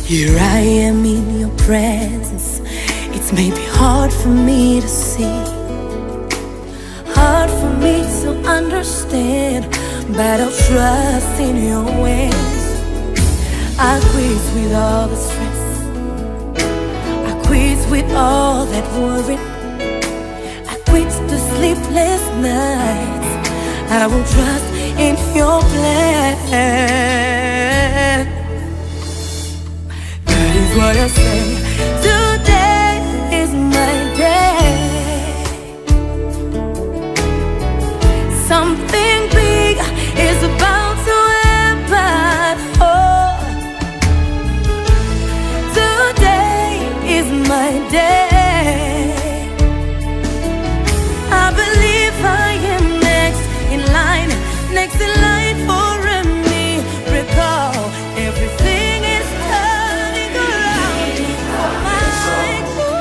Here I am in your presence. It's maybe hard for me to see, hard for me to understand, but I'll trust in your ways. I quit with all the stress, I quit with all that worry, I quit the sleepless nights. I will trust in your plan. That is what I say. Today is my day. Something big is about to happen. Oh, today is my day. I believe I am next in line for a miracle. Everything is turning around for my good.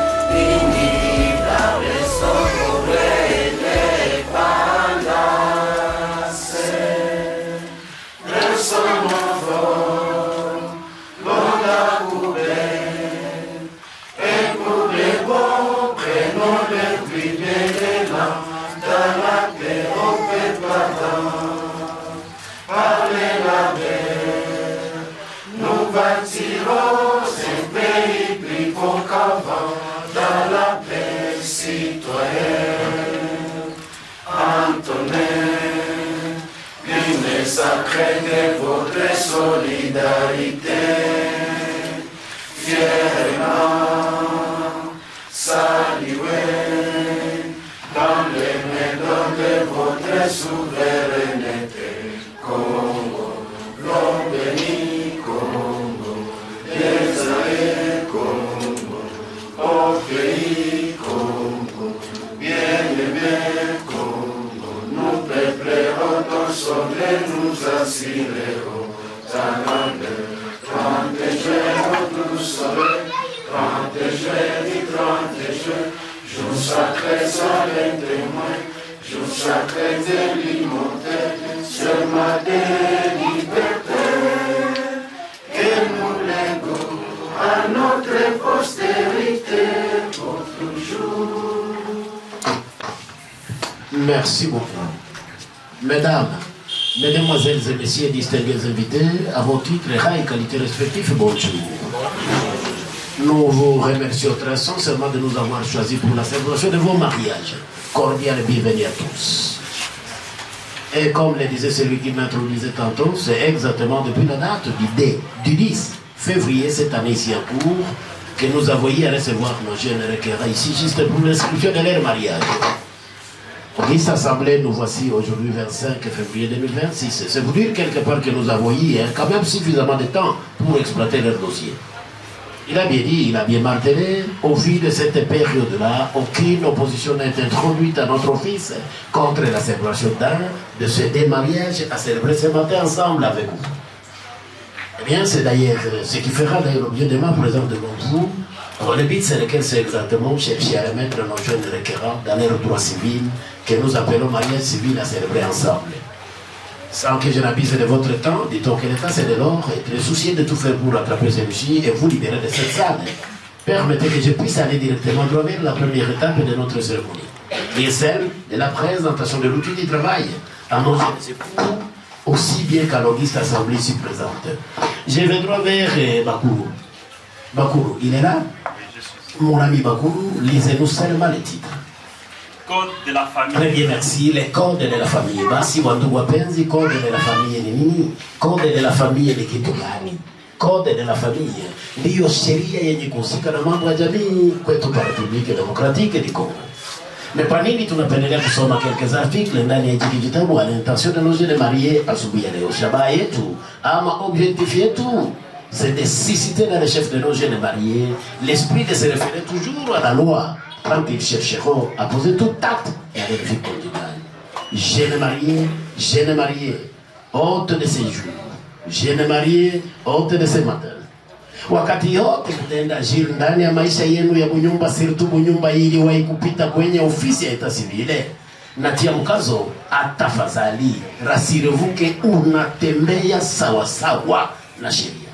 Nous bâtirons un pays plus fort qu'avant, dans la paix citoyenne. Antonin, l'hymne sacré de votre solidarité, fièrement saluez dans les mains de votre souveraineté. Congo, l'homme béni, Congo, désolé, Congo, au pays, Congo, bien-aimé, Congo, nous préparons nos sommets, nous assurerons ta grandeur. 30 juin, tout soleil, 30 juin, 30 juin, jour sacré sans les témoins, jour sacré de l'immortel, sur ma liberté, que nous léguons à notre postérité pour toujours. Merci beaucoup. Mesdames, mesdemoiselles et messieurs, distingués invités, à vos titres, rangs et qualités respectifs, bonjour. Nous vous remercions très sincèrement de nous avoir choisis pour la célébration de vos mariages. Cordial et bienvenue à tous. Et comme le disait celui qui m'introduisait tantôt, c'est exactement depuis la date du 10 février cette année ici à Cour que nous avons eu à recevoir nos jeunes requérants ici juste pour l'inscription de leur mariage. Auguste Assemblée, nous voici aujourd'hui 25 février 2026. C'est vous dire quelque part que nous avons eu quand même suffisamment de temps pour exploiter leur dossier. Il a bien dit, il a bien martelé, au fil de cette période-là, aucune opposition n'a été introduite à notre office contre la célébration d'un de ces deux mariages à célébrer ce matin ensemble avec vous. Eh bien, c'est d'ailleurs ce qui fera d'ailleurs l'objet de ma présence devant vous. Le but, c'est lequel c'est exactement chercher à remettre nos jeunes requérants dans leur droit civil que nous appelons mariage civil à célébrer ensemble. Sans que je n'abuse de votre temps, dit-on que l'État c'est de l'or et très soucieux de tout faire pour rattraper celui-ci et vous libérer de cette salle. Permettez que je puisse aller directement droit vers la première étape de notre cérémonie, qui est celle de la présentation de l'outil du travail à nos jeunes époux, aussi bien qu'à l'Auguste Assemblée ici présente. Je vais droit vers Bakourou. Bakourou, il est là? Mon ami Bakourou, lisez-nous seulement les titres. Code de la famille. Très bien, merci. Les codes de la famille. Basi wandugu wapenzi, code de la famille ni nini? Code de la famille ni kitu gani? Code de la famille ndiyo sheria yenye kuhusika na mambo ya jamii kwetu kwa Republika Demokratiki du Congo. Mais kwa nini tunapendelea kusoma quelques articles ndani ya hiki kitabu à l'intention de nos jeunes mariés asubuhi ya leo? Shabaha yetu ama objectif yetu, c'est de susciter dans les chefs de nos jeunes mariés l'esprit de se référer toujours à la loi quand ils chercheront à poser tout acte et à leur vie conjugale. Jeunes mariés, hôte de ces jours, jeunes mariés, hôte de ces matins. Wakati yote mtaenda ajiri ndani ya maisha yenu ya bunyumba, sirtu bunyumba ili wahi kupita kwenye ofisi ya Eta Civile, natia mkazo atafadhali rasirevouke unatembea sawa sawa na sheria.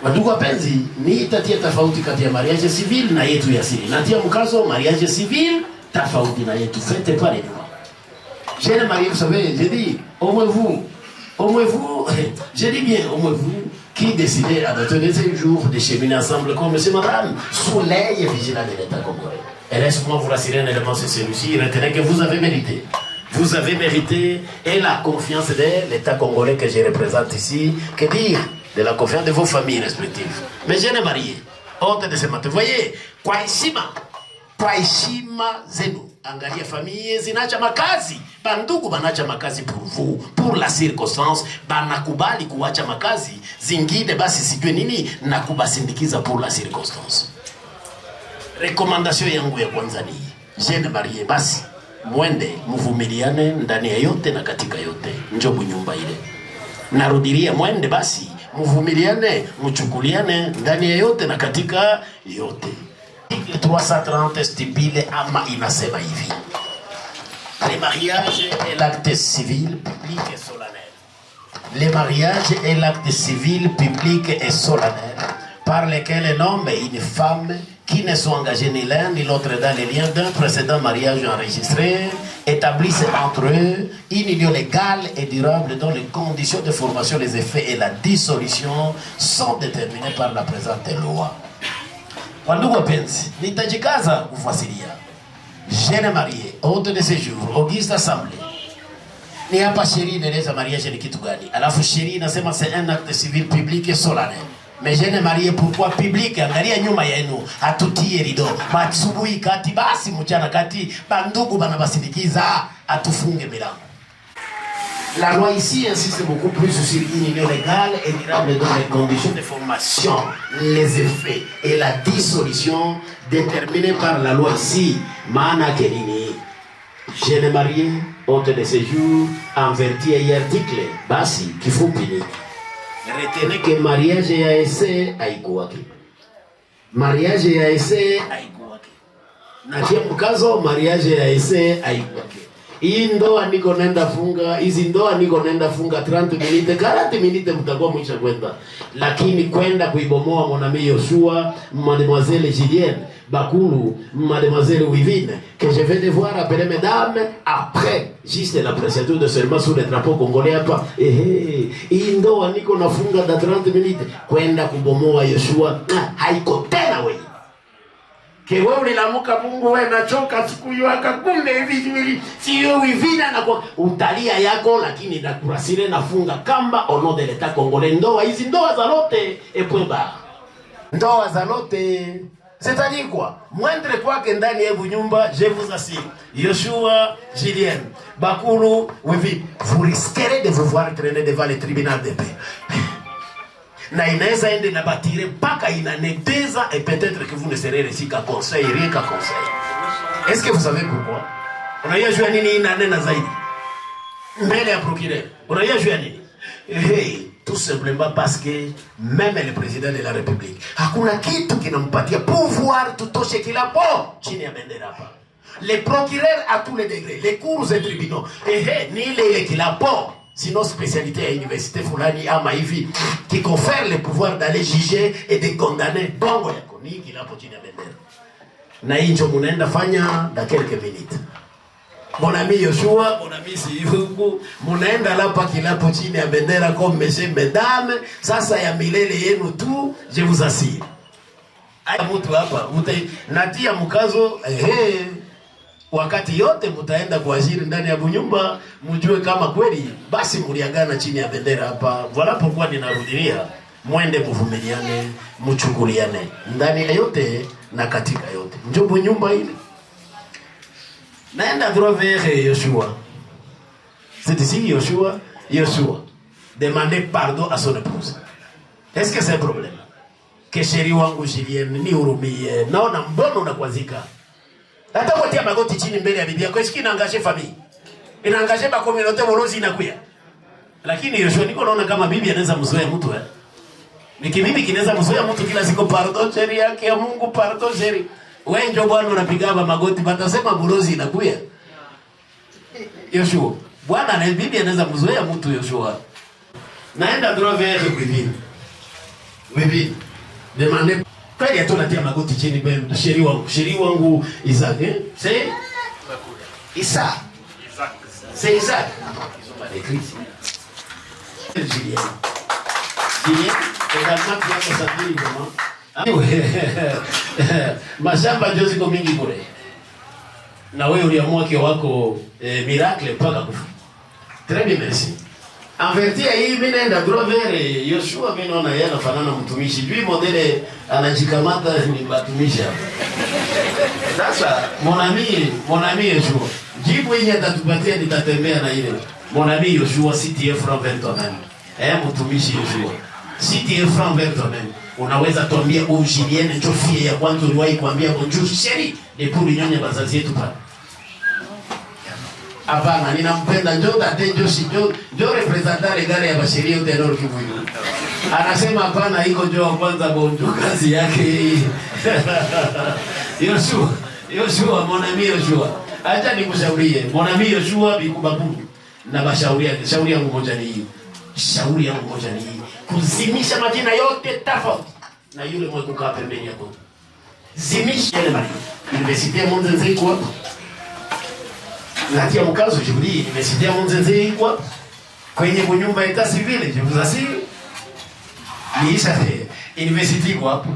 Wandugu wapenzi, ni itatia tofauti kati ya mariage civil na yetu ya siri. Natia mkazo mariage civil tofauti na yetu. Faites pas les droits. J'ai le marié, vous savez, j'ai dit, au moins vous, j'ai dit bien, au moins vous, qui décidez à donner ces jours de cheminer ensemble comme monsieur madame, sous l'œil vigilant de l'État congolais. Et laisse-moi vous rassurer un élément sur celui-ci, retenez que vous avez mérité. Vous avez mérité et la confiance de l'État congolais que je représente ici. Que dire de la confiance de vos familles respectives. Mais je n'ai marié. Honte de ce matin. Vous voyez, kwa heshima zenu. Angalia famille zinacha makazi. Bandugu banacha makazi pour vous, pour la circonstance. Banakubali kuacha makazi. Zingine basi sijue nini na kubasindikiza pour la circonstance. Recommandation yangu ya kwanza ni je n'ai marié basi. Mwende mvumiliane ndani ya yote na katika yote. Njobu nyumba ile. Narudiria mwende basi mvumiliane, mchukuliane ndani ya yote na katika yote. 330 stipule ama inasema hivi. Le mariage est l'acte civil, public et solennel. Le mariage est l'acte civil, public et solennel par lequel un homme et une femme qui ne sont engagés ni l'un ni l'autre dans les liens d'un précédent mariage enregistré établissent entre eux une union légale et durable dont les conditions de formation, les effets et la dissolution sont déterminés par la présente loi. Wandugu wapenzi, nitajikaza kufasiria. Jeune marié, hôte de séjour, Auguste Assemblée. Ni hapa sheria inaeleza mariage ni kitu gani. Alafu sheria inasema c'est un acte civil public et solennel. Mais je n'ai marié pourquoi public? Angalia nyuma yenu, hatutie rido. Matsubuhi kati basi mchana kati bandugu banabasindikiza atufunge milango. La loi ici insiste beaucoup plus sur une union légale et durable dans les conditions de formation, les effets et la dissolution déterminés par la loi ici. Maana kenini? Je n'ai marié, hôte de séjour, en vertu et article. Basi, kifupi. Retenez que mariage ya ese haikuwaki. Mariage ya ese haikuwaki. Natia mkazo mariage ya ese haikuwaki. Hii ndoa niko nenda funga, hizi ndoa niko nenda funga 30 minute, 40 minute mtakuwa mwisha kwenda. Lakini kwenda kuibomoa monami Yoshua, mademoiselle Julienne, Bakulu, mademoiselle Wivine, que je vais devoir appeler mesdames après, juste l'appréciation de seulement sous le drapeau congolais hapa. Hii ndoa niko nafunga da 30 minute, kwenda kubomoa Yoshua, haiko tena wewe. Kewe ulilamuka Mungu wewe nachoka siku hiyo akakumbe hivi sio Wivina na kwa utalia yako lakini nakurasire nafunga kamba au nom de l'État congolais. Ndoa hizi ndoa za lote epweba. Ndoa za lote c'est-à-dire quoi? Mwendre kwake ndani ya nyumba, je vous assure. Yoshua, Julienne, Bakulu, Wivine, vous risquerez de vous voir traîner devant le tribunal de paix. Na inaweza ende na batire mpaka inaneteza et peut-être que vous ne serez réussi qu'à conseil, rien qu'à conseil. Est-ce que vous savez pourquoi? Unayajua nini inanena zaidi? Mbele ya procureur. Unayajua nini? Tout simplement parce que même le président de la République hakuna kitu kinampatia pouvoir tutoshe kilapo chini ya bendera hapa. Les procureurs à tous les degrés, les cours et tribunaux. Ni ile kilapo. Sinon spécialité à l'université fulani ama hivi qui confère le pouvoir d'aller juger et de condamner bongo yako ni kilapo chini ya bendera. Na hicho munaenda fanya da quelques minutes. Mon ami Yoshua, mon ami Sivuku, munaenda lapa kilapo chini ya bendera comme messieurs mesdames, sasa ya milele yenu tu, je vous assure. Aya mtu hapa, natia mkazo wakati yote mutaenda kuajiri ndani ya bunyumba, mjue kama kweli basi muliagana chini ya bendera hapa. Voilà pourquoi ninarudilia, mwende mvumiliane, mchukuliane ndani ya yote na katika yote. Njobu nyumba ile. Naenda droit vers Yoshua. C'est ici Yoshua. Demandez pardon à son épouse. Est-ce que c'est un problème? Que chéri wangu Julienne ni hurumie. Naona mbona unakwazika? Hata kutia magoti chini mbele ya bibi yako, est-ce qu'il engage famille? Inaangaje ba communauté bolozi inakuya. Lakini Yoshua niko naona kama bibi anaweza mzoea mtu Ni kibibi kinaweza mzoea mtu kila siku pardon chéri yake ya Mungu pardon chéri. Wewe ndio bwana unapiga magoti batasema bolozi inakuya. Yoshua, bwana na bibi anaweza mzoea mtu Yoshua. Naenda droit vers Wivine. Vipi? Demande kweli atonatia magoti chini bwana sheri wangu Isaac c'est Isaac. C'est Isaac. Ils ont pas écrit ici. Julien également qui a s'appelé comment? Mashamba jozi kwa mingi kule. Na wewe uliamua kwa wako miracle mpaka kufa. Très bien, merci. En vertu hii mimi naenda Grover Yoshua mimi naona yeye anafanana mtumishi. Jui modele anajikamata ni batumishi hapa. Sasa mon ami Yoshua. Jibu yenye atatupatia nitatembea na ile. Mon ami Yoshua, si tu es franc vers toi-même. Mtumishi Yoshua. Si tu es franc vers toi-même. Unaweza tuambia huyu Julienne ndio fie ya kwanza uliwahi kuambia bonjour chérie depuis ulinyonya bazazi yetu pale. Hapana, ninampenda njoo tate njoo representer regale ya basheria yote ndio kivuyo. Anasema hapana iko njoo kwanza bonjour kazi yake. Yoshua mon ami Yoshua. Acha nikushauriye. Mon ami Yoshua bikubabu na bashauria shauri yangu moja ni hii. Shauri yangu moja ni hii. Kuzimisha majina yote tofauti na yule mwe kukaa pembeni yako. Zimisha ile majina. Universite ya Monzenze iko hapo. Natia mkazo jibuli Universite ya Monzenze iko hapo. Kwenye nyumba ya civile je vous assure. Niisha Universite iko hapo.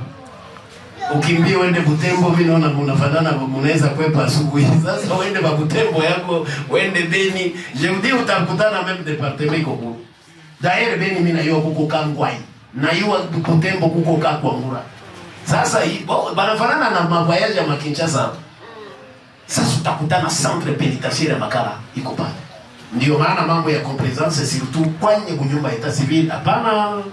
Ukimbia uende Butembo mimi naona mnafanana mnaweza kwepa asubuhi. Sasa uende ba Butembo yako, uende Beni, je vous dis utakutana même département iko huko. Daire Beni mimi na yeye kuko Kangwai. Na yeye Butembo kuko Kakwangura. Sasa banafanana na mavoyage ya Kinshasa. Sasa utakutana centre pénitentiaire Makala iko pale. Ndio maana mambo ya complaisance surtout kwenye nyumba ya civil hapana.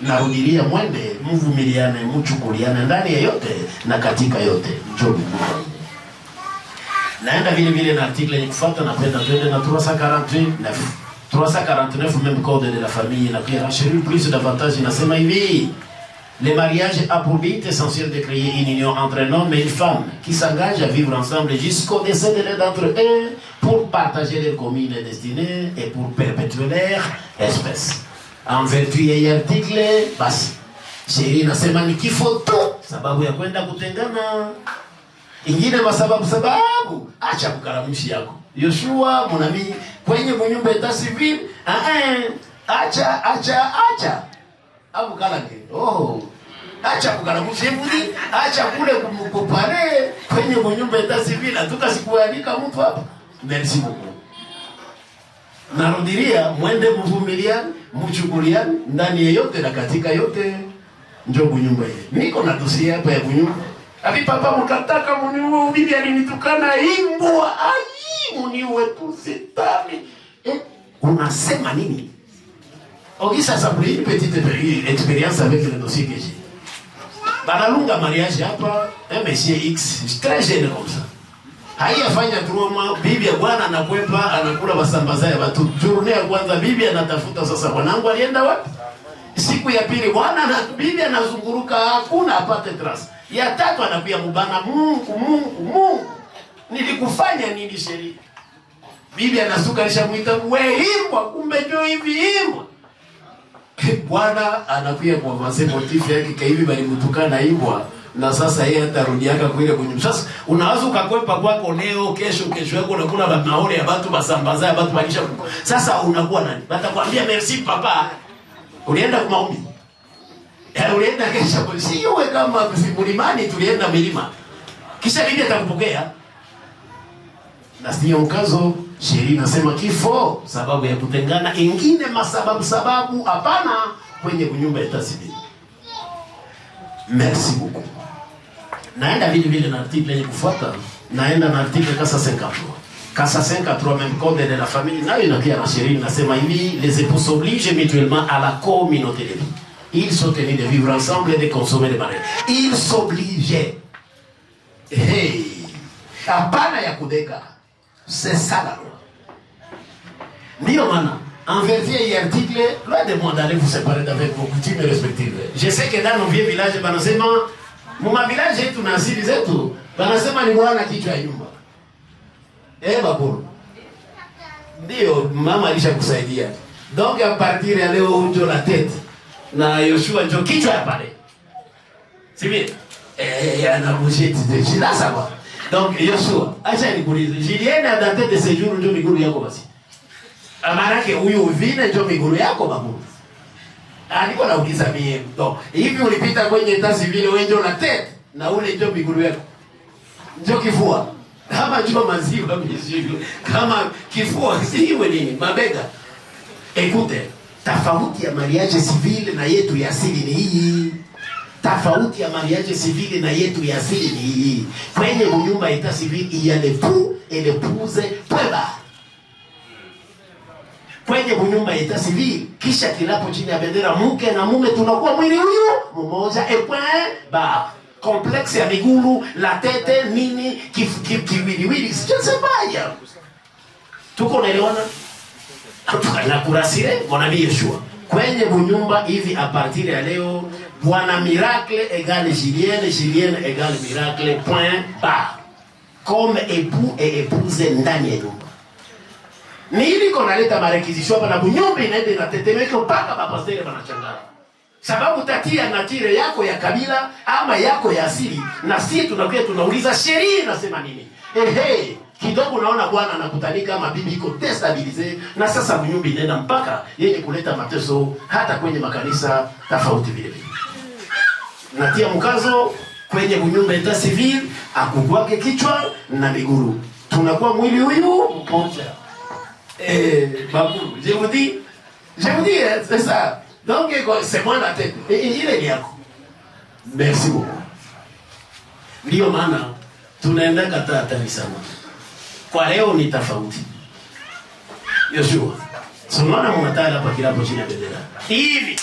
Narudilia mwende mvumiliane mchukuliane ndani ya yote na katika yote job. Naenda vile na article yenye kufuata napenda twende na 349 même code de la famille na pia rashiru plus davantage inasema hivi: le mariage a pour but essentiel de créer une union entre un homme et une femme qui s'engagent à vivre ensemble jusqu'au décès de l'un d'entre eux pour partager leur commune destinée et pour perpétuer leur espèce. En vertu ya article basi sheria inasema ni kifo tu sababu ya kwenda kutengana. Ingine sababu acha kukaramushi yako Yoshua monami kwenye nyumba ya civil acha abu kalake acha kukaramushi mbuli acha kule kumkopare kwenye nyumba ya civil tukasikualika mtu hapa. Merci beaucoup. Narudilia mwende mvumiliane mchukuliane ndani ya yote na katika yote njoo nyumba hii. Niko na dossier hapa ya nyumba. Abi papa mkataka muniue bibi alinitukana imbwa muniue tu sitami. Unasema nini? Ogisa sabri une petite expérience avec le dossier que j'ai. Banalunga mariage hapa monsieur X très jeune comme ça. Haiyafanya trauma bibi ya bwana anakwepa anakula basambaza ya watu. Journée ya kwanza bibi anatafuta sasa bwanangu alienda wapi? Siku ya pili bwana na bibi anazunguruka hakuna apate trace. Ya tatu anakuja mbana Mungu. Nilikufanya nini sheria? Bibi anasuka alishamuita wewe imbwa kumbe ndio hivi imbwa. Bwana anakuja kwa masemotifu yake kwa hivi bali mtukana imbwa. Na sasa yeye atarudiaka kule kwenye sasa unawaza ukakwepa kwako leo kesho yako unakula maone ya watu basambaza ya watu balisha. Sasa unakuwa nani? Batakwambia merci papa. Ulienda kwa maombi. Ulienda kesha kwa siwe kama mlimani tulienda milima. Kisha bibi atakupokea. Na sio mkazo sheria inasema kifo sababu ya kutengana, ingine sababu hapana kwenye nyumba ya tasbih. Merci beaucoup. Naenda vile na article yenye kufuata, naenda na article kasa 53. Kasa 53 même code de la famille, na inakia na sheria inasema hivi: les époux s'obligent mutuellement à la communauté de vie. Ils sont tenus de vivre ensemble et de consommer les mariages. Ils s'obligeaient. Hey, hapana ya kudeka. C'est ça la loi. Ndio maana en vertu ya article, loin de moi d'aller vous séparer avec vos coutumes respectives. Je sais que dans nos vieux villages banasema muma village yetu na asili zetu banasema ni bwana kichwa ya nyumba. Baburu. Ndio mama alishakusaidia. Donc à partir ya leo ujo la tête. na Yoshua ndio kichwa ya pale. Sibi ana bouchette de chila sawa. Donc Yoshua, acha nikuulize, Julien a daté de séjour ndio miguru yako basi. Amarake huyu vile ndio miguru yako babu. Niko nauliza mimi. Donc hivi ulipita kwenye tasi vile wewe ndio na tete na ule ndio miguru yako. Ndio kifua. Kama ndio maziwa mizuri. Kama kifua siwe nini? Mabega. Écoute, tofauti ya mariage civil na yetu ya asili ni hii. Tofauti ya mariage civil na yetu ya asili ni hii. Kwenye nyumba ya civil il y a l'époux et l'épouse peba. Kwenye nyumba ya civil kisha kilapo chini ya bendera mke na mume tunakuwa mwili huyu mmoja et point ba. Complexe ya migulu, la tete, nini, kiwiliwili, je ne sais pas ya. Tuko naelewana? Na kurasire, mon ami Yeshua. Kwenye bunyumba hivi a partir ya leo, Bwana Miracle égale Julienne, Julienne égale Miracle, point barre. Comme époux et épouse ndani ya nyumba. Ni hivi konaleta marekizisho hapa na bunyumba inaende na tetemeko mpaka mapasteri wanachangana. Sababu tatia natire yako ya kabila ama yako ya asili na sisi tunakuja tunauliza sheria inasema nini? Ehe, kidogo unaona bwana anakutanika kama bibi iko destabilize na sasa mnyumba inaenda mpaka yenye kuleta mateso hata kwenye makanisa tofauti vile vile. Natia mkazo kwenye mnyumba ya civil akugwake kichwa na miguru. Tunakuwa mwili huyu mmoja. Babu, je vous dis, c'est ça. Donc, c'est moi la tête. Il est bien. Merci beaucoup. Ndio maana tunaenda hatari sana. Kwa leo ni tofauti. Yoshua. Tunaona mnataka hapa kilapo chini ya bendera. Hivi.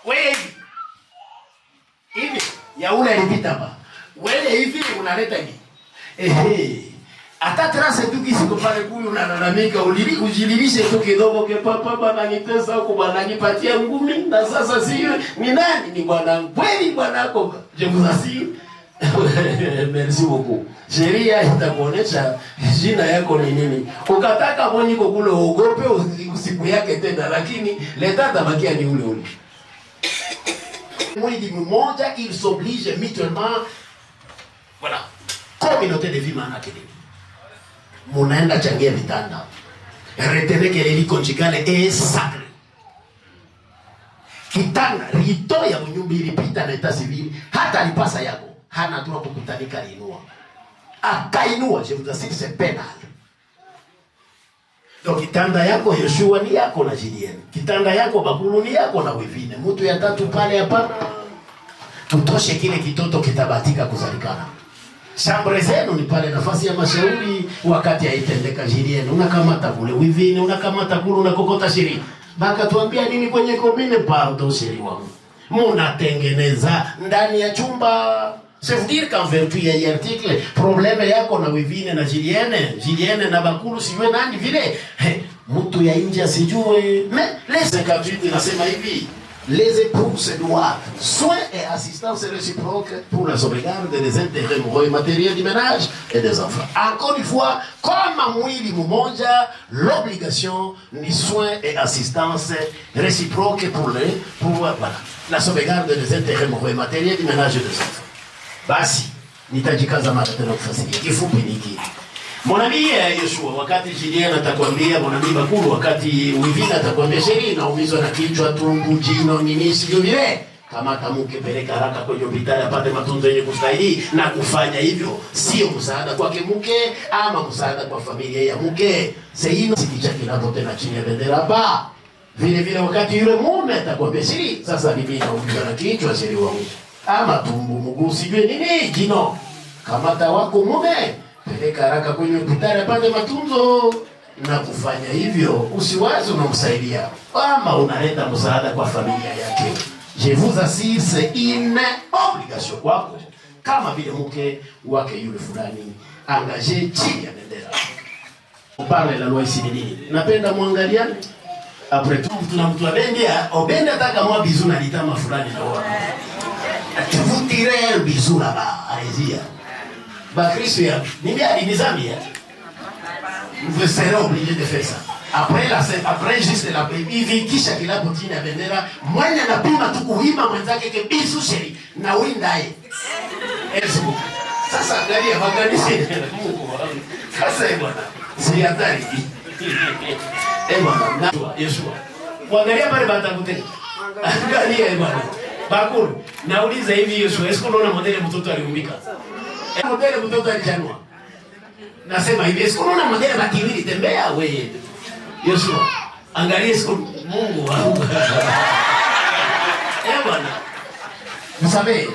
Wewe. Hivi. Ya ule alipita hapa. Wewe hivi unaleta hivi. Ehe. Hata trase tu kisiko pale kuyu unalalamika ujililishe tu kidogo ke papa bana nitesa huko bana nipatia ngumi na sasa sio ni nani ni bwana kweli bwana yako je vous assure. Merci beaucoup. Sheria itakuonesha jina yako ni nini. Ukataka mwenye kule uogope usiku yake tena lakini leta tabakia ni ule ule. Mwili mmoja il s'oblige mutuellement. Voilà. Communauté de vie manake. Munaenda changia vitanda. Retenez que l'élite conjugale est sacrée. Kitanda, rito ya mnyumba ilipita na eta civil, hata alipasa yako, hana tuna kukutanika inua. Akainua, je vous assure, c'est pénal. Donc kitanda yako Yoshua ni yako na Julienne. Kitanda yako Bakulu ni yako na Wivine. Mtu ya tatu pale hapana. Tutoshe kile kitoto kitabatika kuzalikana. Chambre zenu ni pale nafasi ya mashauri wakati haitendeka Julienne. Unakamata kule Wivine, unakamata kule unakokota sheria. Baka tuambia nini kwenye komine pardon sheria wangu. Munatengeneza ndani ya chumba. C'est vous dire qu'en vertu ya hii article, probleme yako na Wivine na Julienne na Bakulu sijue nani vile. Mtu ya nje asijue. Mais les 58 inasema hivi. Les époux se doivent soins et assistance réciproque pour la sauvegarde des intérêts moraux et matériels du ménage et des enfants. Encore une fois, comme mwili mmoja, l'obligation ni soins et assistance réciproque pour voilà, la sauvegarde des intérêts moraux et matériels du ménage et des enfants. Basi, nitajikaza mara tena kufasiria. Kifupi niki. Mon ami Yeshua, wakati Julienne atakwambia, mon ami Bakulu, wakati Wivine atakwambia sheria inaumizwa na kichwa, tumbo, jino, nini sio vile. Kama tamuke peleka haraka kwenye hospitali apate matunzo yenye kustahili na kufanya hivyo sio msaada kwake mke ama msaada kwa familia ya mke. Sasa sikicha kilapo tena chini ya bendera ba. Vile vile wakati yule mume atakwambia sheria, sasa bibi inaumizwa na kichwa sheria wangu. Ama tumbo, mguu sijue nini, jino. Kama tawako mume peleka haraka kwenye hospitali apate matunzo na kufanya hivyo usiwazi unamsaidia ama unaleta msaada kwa familia yake. Je vous assure, c'est une obligation kwako kama vile mke wake yule fulani engagé chini ya bendera. Upale la loi ici nini? Napenda muangaliane. Après tout tuna mtu abendia, obenda taka mwa bizu na litama fulani na wao. Vous tirez un bisou là-bas, allez-y. Bah Christ, ni bien, ni zami. Vous serez obligé de faire ça. Après juste la hivi kisha kilapo chini ya bendera mwenye anapima tu kuhima mwenzake ke bisu sheri na windaye. Elfu. Sasa angalia maganishe Mungu wangu. Sasa bwana. Si hatari. Bwana na Yesu. Kuangalia pale batakute. Angalia bwana. Bakuru. Nauliza hivi Yesu, esko unaona modeli mtoto aliumbika? Modeli mtoto alichanwa. Nasema hivi, esko unaona modeli bakiwili tembea wewe? Yesu, angalia esko Mungu wangu. Bwana. Vous savez,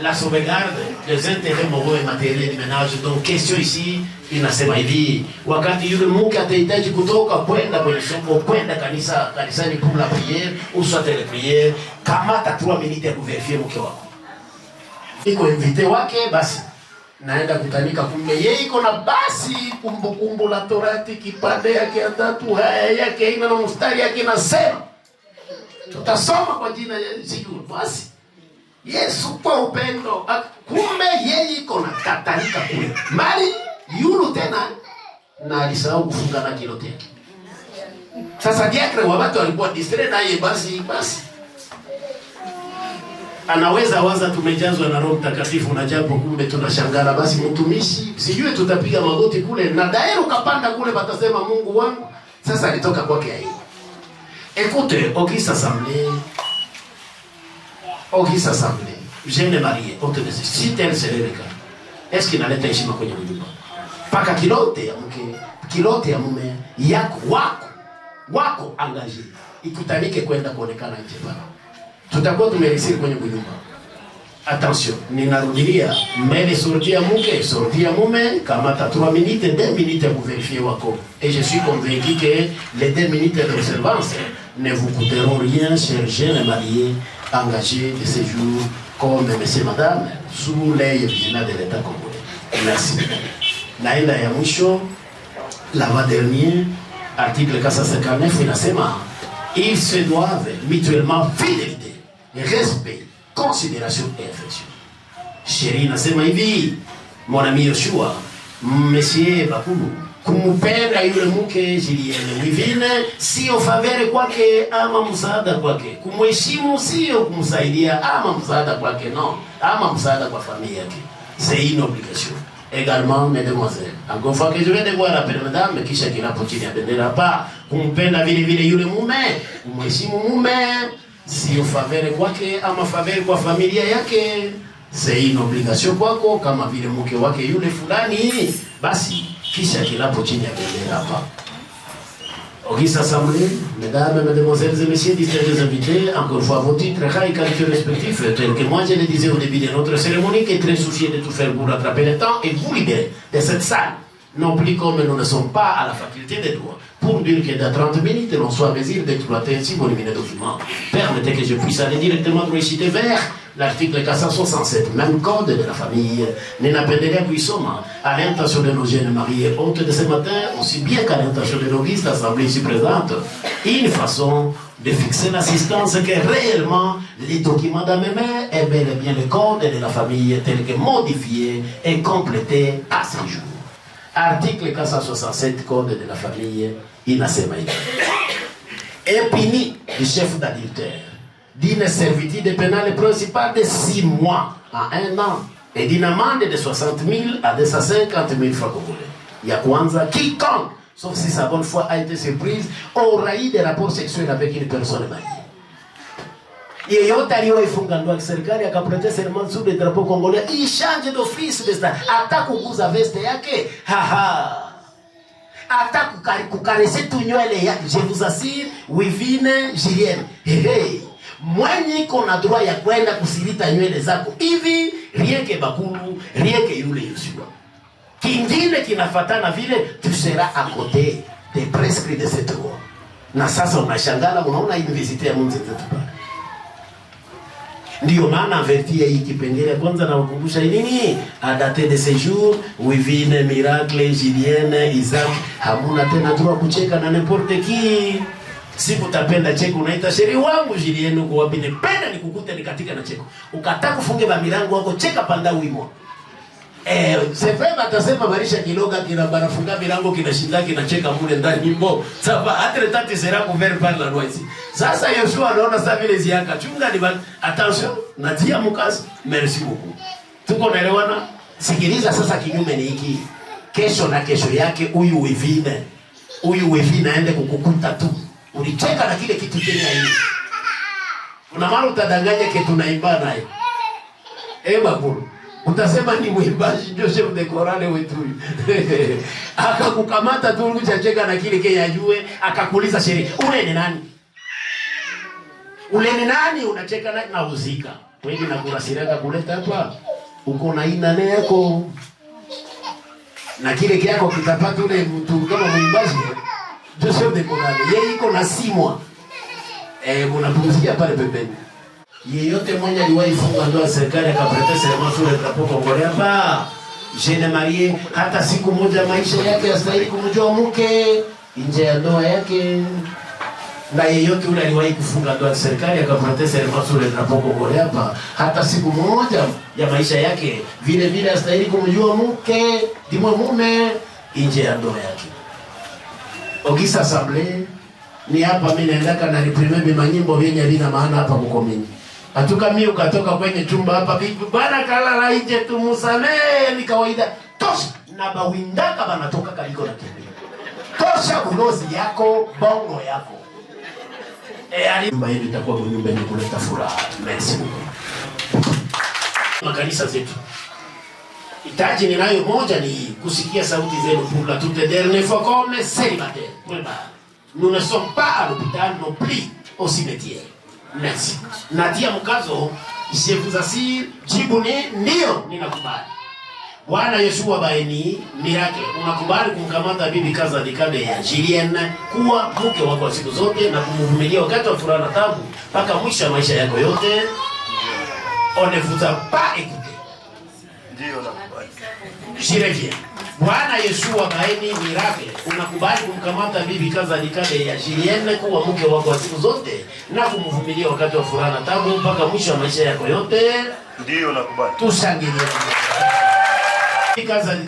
la sauvegarde des intérêts moraux et matériels du ménage. Donc, question ici, inasema hivi, wakati yule mke atahitaji kutoka kwenda kwenye soko, kwenda kanisani pour la prière, ou soit la prière, kamata 3 minutes ya kuverifier mke wako. Iko invité wake, basi naenda kutanika, kumbe yeye iko na basi kumbukumbu la Torati kipande yake ya 3, haya yake ina na mstari yake nasema. Tutasoma kwa jina la Yesu basi. Yesu kwa upendo, kumbe yeye iko na katalika kule. Mali yulu tena na alisahau kufunga na kilote. Sasa diakre wa watu walikuwa distrait na yeye basi. Anaweza waza tumejazwa na Roho Mtakatifu na japo kumbe tunashangala basi mtumishi sijui tutapiga magoti kule na dairo kapanda kule batasema Mungu wangu. Sasa alitoka kwake yeye. Écoutez, Auguste Assemblée, jeune marié, on te dit, si tel serait le cas, est-ce qu'il n'allait heshima kwenye nyumba? Paka kilote ya mke, kilote ya mume, yako, wako engagé, ikutanike kwenda kuonekana nje bana. Tutakuwa tumerisiri kwenye nyumba. Attention, ninarudilia, mbele sorti ya mke, sorti ya mume, kamata 3 minutes, 2 minutes pour vérifier wako. Et je suis convaincu que les 2 minutes d'observance ne vous coûteront rien, chers jeunes mariés engagés de séjour comme messieurs et madame sous l'œil vigilant de l'État congolais. Merci. Naenda ya mwisho, l'avant-dernier, article 459, inasema, ils se doivent mutuellement fidélité, respect, considération et affection. Chérie inasema hivi, mon ami Yoshua, monsieur Bakulu, kumupenda yule mke Julienne Wivine sio favere kwake ama msaada kwake, kumheshimu sio kumsaidia ama msaada kwake, non, ama msaada kwa familia yake. C'est une obligation. Également, mesdemoiselles, encore fois que je vais devoir rappeler madame kisha kinapo chini ya bendera pa kumpenda vile yule mume, kumheshimu mume sio favere kwake ama favere kwa familia yake. C'est une obligation kwako kama vile mke wake yule fulani, basi kisha kilapo chini ya bendera hapa. Auguste Assemblée, mesdames, mesdemoiselles et messieurs, distingués invités, encore une fois vos titres, rangs et qualités respectifs, tels que moi je le disais au début de notre cérémonie, qui est très soucié de tout faire pour rattraper le temps et vous libérer de cette salle. Non plus comme nous ne sommes pas à la faculté des droits. Pour dire que dans 30 minutes, l'on soit en mesure d'exploiter ainsi mon lumineux document. Permettez que je puisse aller directement réciter vers l'article 467, même code de la famille. Ninapendelea kuisoma à l'intention de nos jeunes mariés hôtes de ce matin, aussi bien qu'à l'intention de l'Auguste Assemblée ici présente, une façon de fixer l'assistance que réellement les documents dans mes mains est bel et bien le code de la famille tel que modifié et complété à ce jour. Article 467, code de la famille, inasema hivi. Est puni du chef d'adultère d'une servitude pénale principale de 6 mois à 1 an et d'une amende de 60 000 à 250 000 francs congolais. Ya kwanza, quiconque, sauf si sa bonne foi a été surprise, aura eu des rapports sexuels avec une personne mariée. Yeyote aliyoifunga ndoa kiserikali akaprete serment sous le drapeau congolais, il change d'office de ça. Hata kuguza veste yake, hata kukarese tu nywele yake, je vous assure, Wivine Julienne. Mwenye kona droit ya kwenda kusilita nywele zako hivi, rien que Bakulu, rien que yule Yoshua. Kingine kinafatana vile, tu seras à côté des prescrits de cette loi. Na sasa unashangala, unaona université ya Mungu zetu pale. Ndiyo maana avertia hii kipengele kwanza na wakumbusha nini? A date de séjour, Wivine, Miracle, Julienne, Isaac, hamuna tena droit kucheka na n'importe qui. Siku tapenda cheko unaita sheri wangu Julienne uko wapi, nipenda nikukute nikatika na cheko. Ukataka kufunge ba milango wako cheka panda wimo. C'est vrai batasema barisha kiloga kina banafunga milango kinashinda kinacheka mule ndani mbo. Sasa hata tati sera couvert par la loi ici. Sasa Yoshua anaona sasa vile ziaka. Chunga ni attention, natia mkazo. Merci beaucoup. Tuko naelewana? Sikiliza sasa kinyume ni hiki. Kesho na kesho yake huyu wivine. Huyu wivine aende kukukuta tu. Ulicheka na kile kitu chenye hivi. Kuna mara utadanganya kitu naimba naye. Bakuru. Utasema ni mwimbaji ndio chef de chorale wetu. Akakukamata tu ulichacheka na kile kile ajue, akakuuliza sheria. Ule ni nani? Ule ni nani unacheka na uzika? Wewe na kurasiraka kuleta hapa. Uko na inane yako. Na kile kiako kitapata ule mtu kama mwimbaji. Ndio chef de chorale. Yeye iko na simwa. Mnapumzikia pale pembeni. Yeyote mmoja aliwahi funga ndoa serikali akaprete serment sur le drapeau congolais hapa. Jeune marié hata siku moja maisha yake yastahili kumjua mke nje ya ndoa yake. Na yeyote yule aliwahi kufunga ndoa serikali akaprete serment sur le drapeau congolais hapa. Hata siku moja ya maisha yake vile vile yastahili kumjua mke dimwe mume nje ya ndoa yake. Ogisa Assemblée ni hapa mimi naendaka na reprimer bimanyimbo vyenye vina maana hapa kukomini. Atuka mimi ukatoka kwenye chumba hapa bana kalala nje tumusamee ni kawaida. Tosha na bawindaka banatoka kaliko na kimbia. Tosha ulozi yako, bongo yako. Nyumba yetu itakuwa nyumba yenye kuleta furaha. Merci beaucoup. Makanisa zetu. Hitaji ninayo moja ni kusikia sauti zenu pour la toute dernière fois comme célibataire. Nous ne sommes pas à l'hôpital non plus au cimetière. Merci. Natia mkazo, je vous assure, jibuni ndio ninakubali. Bwana Yoshua Baeni, Miracle, unakubali kumkamata bibi kaza dikabe ya Julienne kuwa mke wako wa siku zote na kumvumilia wakati wa furaha na taabu mpaka mwisho wa maisha yako yote. On ne vous a pas écouté. Ndio nakubali. Je reviens. Bwana Yoshua Baeni, Miracle, unakubali kumkamata bibi kaza dikabe ya Julienne kuwa mke wako wa siku zote na kumvumilia wakati wa furaha na taabu mpaka mwisho wa maisha yako yote. Ndio nakubali. Tushangilie.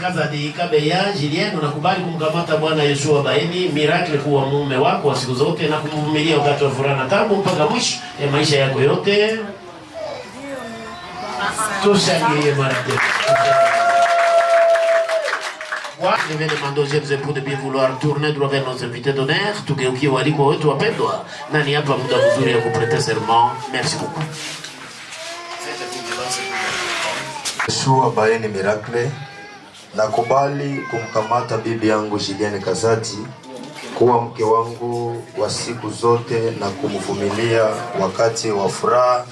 Kaza dikabe ya Julienne, unakubali kumkamata Bwana Yoshua Baeni, Miracle, kuwa mume wako wa siku zote na kumvumilia wakati wa furaha na taabu mpaka mwisho ya maisha yako yote. Tushangilie mara tena. Je vais demander aux jeunes époux de bien vouloir tourner droit vers nos invités d'honneur. Tugeukie waliko wetu wapendwa. Na ni hapa muda mzuri ya kuprete serment. Merci beaucoup. Yoshua Baeni Miracle, nakubali kumkamata bibi yangu Julienne Kazadi kuwa mke wangu wa siku zote na kumvumilia wakati wa furaha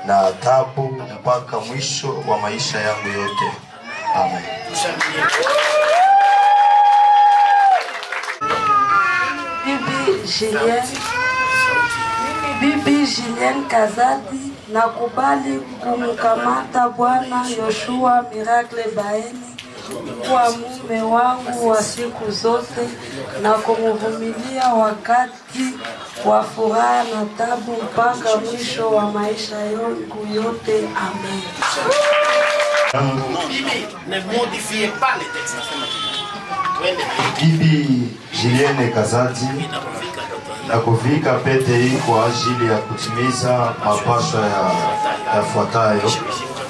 na taabu mpaka mwisho wa maisha yangu yote. Amen. Bibi Julienne Kazadi, nakubali kumkamata Bwana Yoshua Miracle Baeni kuwa mume wangu wa siku zote na kumvumilia wakati wa furaha na taabu mpaka mwisho wa maisha yangu yote. Amen. Ne modifiez pas les textes. Bibi Julienne Kazadi, na kuvika pete hii kwa ajili ya kutimiza mapasho yafuatayo: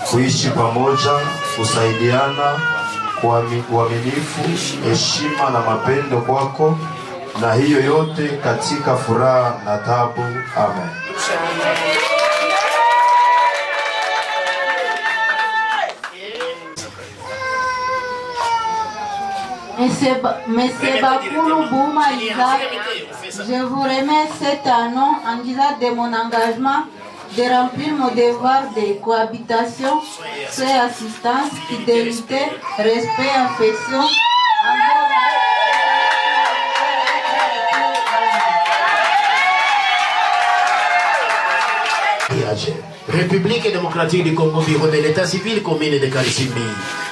kuishi pamoja, kusaidiana, uaminifu, heshima na mapendo kwako, na hiyo yote katika furaha na taabu. Amen. Monsieur Bakulu Bouma Isaac, je vous remets cet anneau en disant de mon engagement de remplir mon devoir de cohabitation, c'est assistance, fidélité, respect, affection. République démocratique du Congo, bureau de l'état civil, commune de Karisimbi.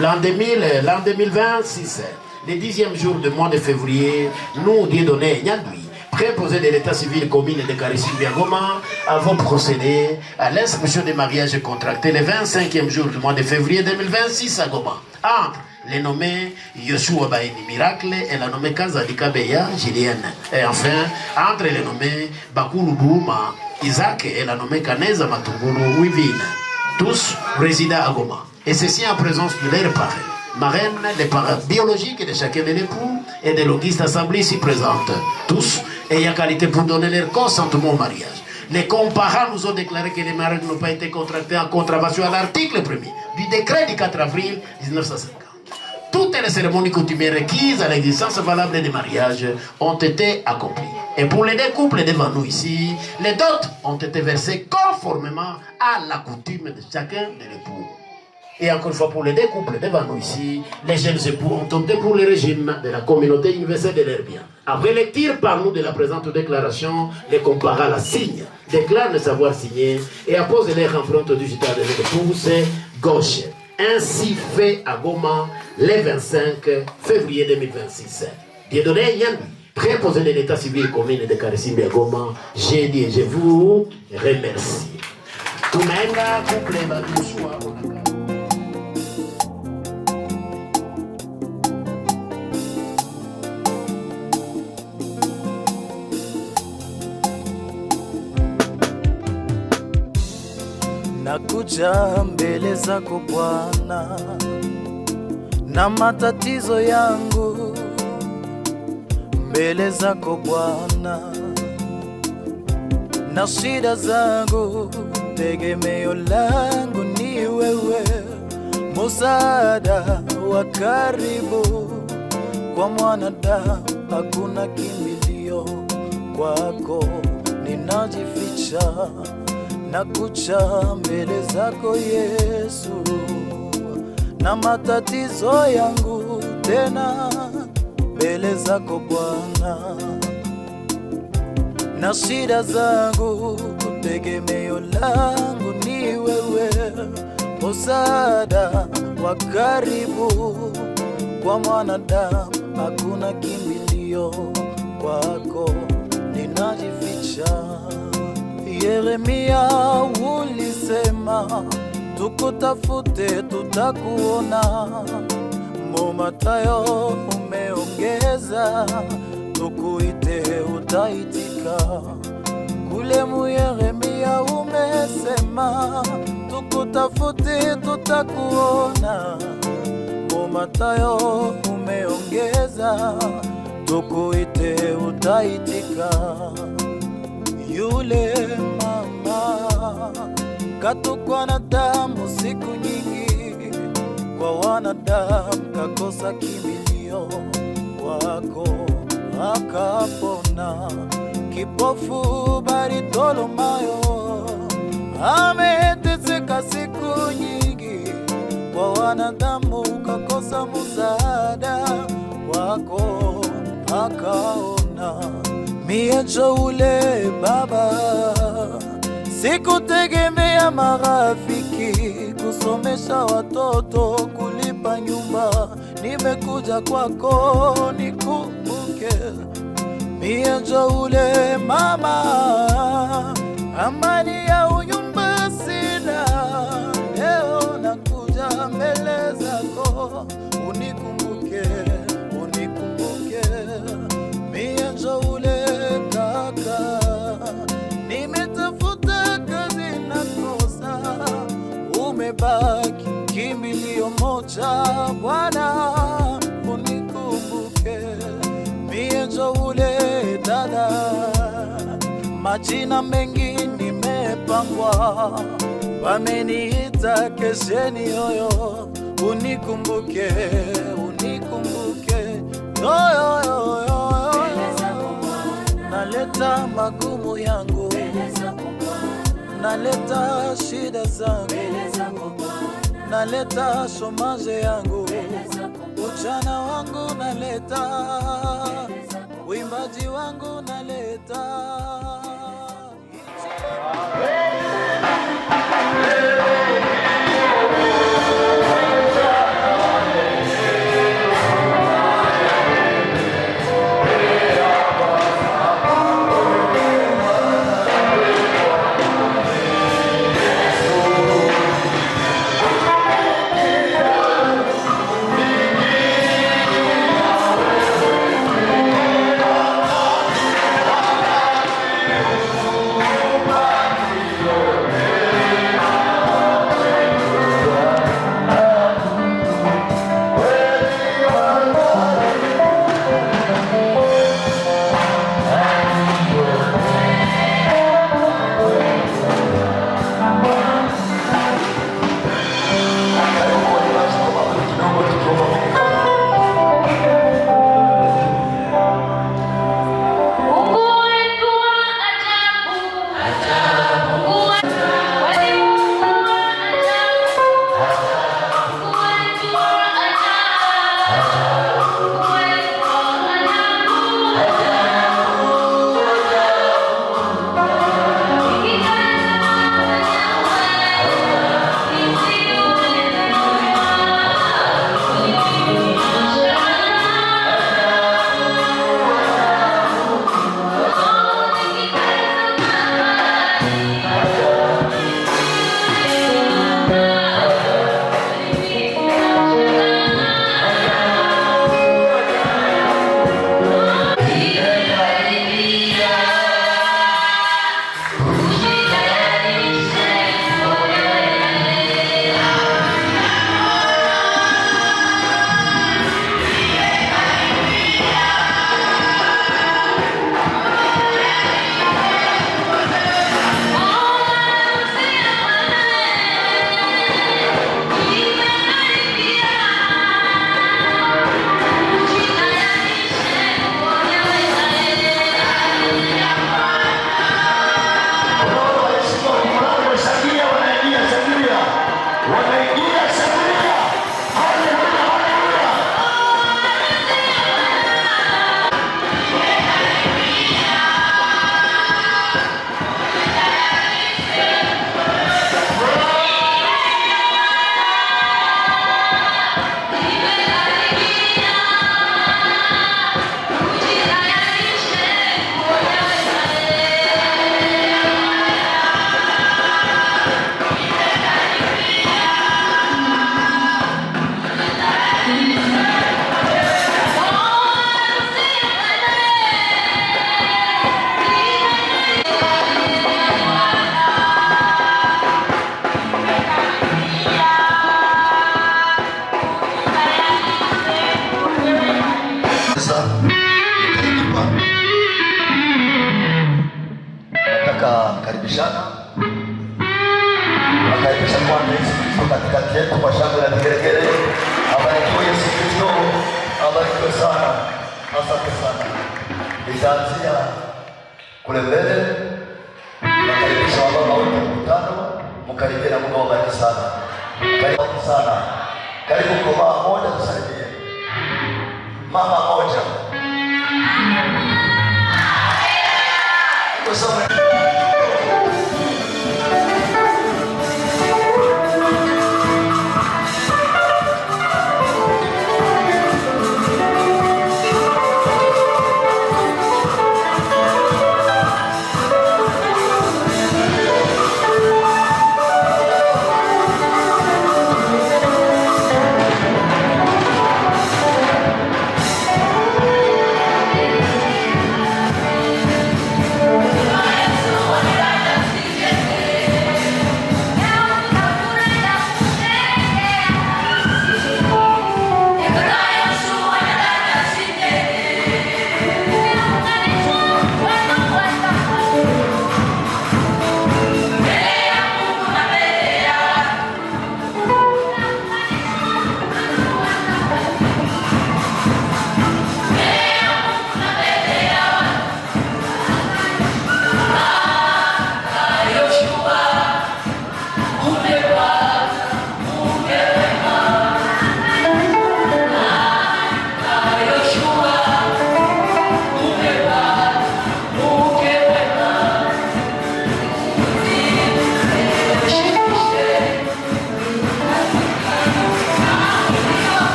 L'an 2026, le 10e jour du mois de février, nous, Dieudonné Nyandui, préposé de l'état civil commune de Karissimbi-Goma, avons procédé à l'inscription des mariages contractés le 25e jour du mois de février 2026 à Goma. Entre les nommés Yoshua Baini Miracle et la nommée Kazadika Beya Julienne. Et enfin, entre les nommés Bakulu Bouma Isaac et la nommée Kaneza Matunguru Wivine. Tous résident à Goma. Et ceci en présence de leurs parents. Marraine, les parents biologiques de chacun de l'époux et de l'auguste assemblée ici présente. Tous ayant qualité pour donner leur consentement au mariage. Les comparants nous ont déclaré que les mariages n'ont pas été contractés en contravention à l'article 1er du décret du 4 avril 1950. Toutes les cérémonies coutumières requises à l'existence valable des mariages ont été accomplies. Et pour les deux couples devant nous ici, les dots ont été versés conformément à la coutume de chacun de l'époux. Et encore une fois, pour les deux couples devant nous ici, les jeunes époux ont opté pour le régime de la communauté universelle de leurs biens. Après lecture par nous de la présente déclaration, les comparants la signent, déclarent ne savoir signer et apposent les empreintes digitales de l'époux, c'est gauche. Ainsi fait à Goma le 25 février 2026. Dieudonné Yann, préposé de l'état civil commune de Karissimbi à Goma, j'ai dit et je vous remercie. Tunaenda couple Yoshua. Nakuja mbele zako Bwana na matatizo yangu, mbele zako Bwana na shida zangu, tegemeo langu ni wewe, msaada wa karibu kwa mwanadamu, hakuna kimbilio, kwako ninajificha. Nakuja mbele zako Yesu na matatizo yangu, tena mbele zako Bwana na shida zangu, tegemeo langu ni wewe, msaada wa karibu kwa mwanadamu, hakuna kimbilio, kwako ninajificha. Yeremia ulisema tukutafute tutakuona, Mathayo umeongeza tukuite utaitika. Kule mu Yeremia umesema tukutafute tutakuona, Mathayo umeongeza tukuite utaitika. Yule mama katokwa na damu siku nyingi, kwa wanadamu kakosa kimbilio, kwako akapona. Kipofu Bartholomayo ameteseka siku nyingi, kwa wanadamu kakosa msaada, kwako akaona. Miecho ule Baba, sikutegemea marafiki, kusomesha watoto, kulipa nyumba, nimekuja kwako nikumbuke. Miecho ule Mama, amani ya unyumba sina, leo nakuja mbele zako, unikumbuke, unikumbuke. Miecho ule Kaka, nimetafuta kazi nakosa, umebaki kimbilio moja, Bwana unikumbuke. Miecho ule Dada, majina mengi nimepangwa, wameniita kesheni yoyo, unikumbuke, unikumbuke yoyo. Naleta magumu yangu, naleta shida zangu, naleta shomaje yangu, ujana wangu naleta, uimbaji wangu naleta. wanaingia Samaria. Haleluya, haleluya. Karibishana. Nakaribisha Bwana Yesu Kristo katikati yetu kwa shangwe na vigelegele. Abarikiwe Yesu Kristo, abarikiwe sana. Asante sana. Nitaanzia kule mbele. Nakaribisha wababa wote mkutano, mkaribie na Mungu awabariki sana. Karibu sana. Karibu kwa mama moja tusaidie. Mama moja. Kwa sababu Yesu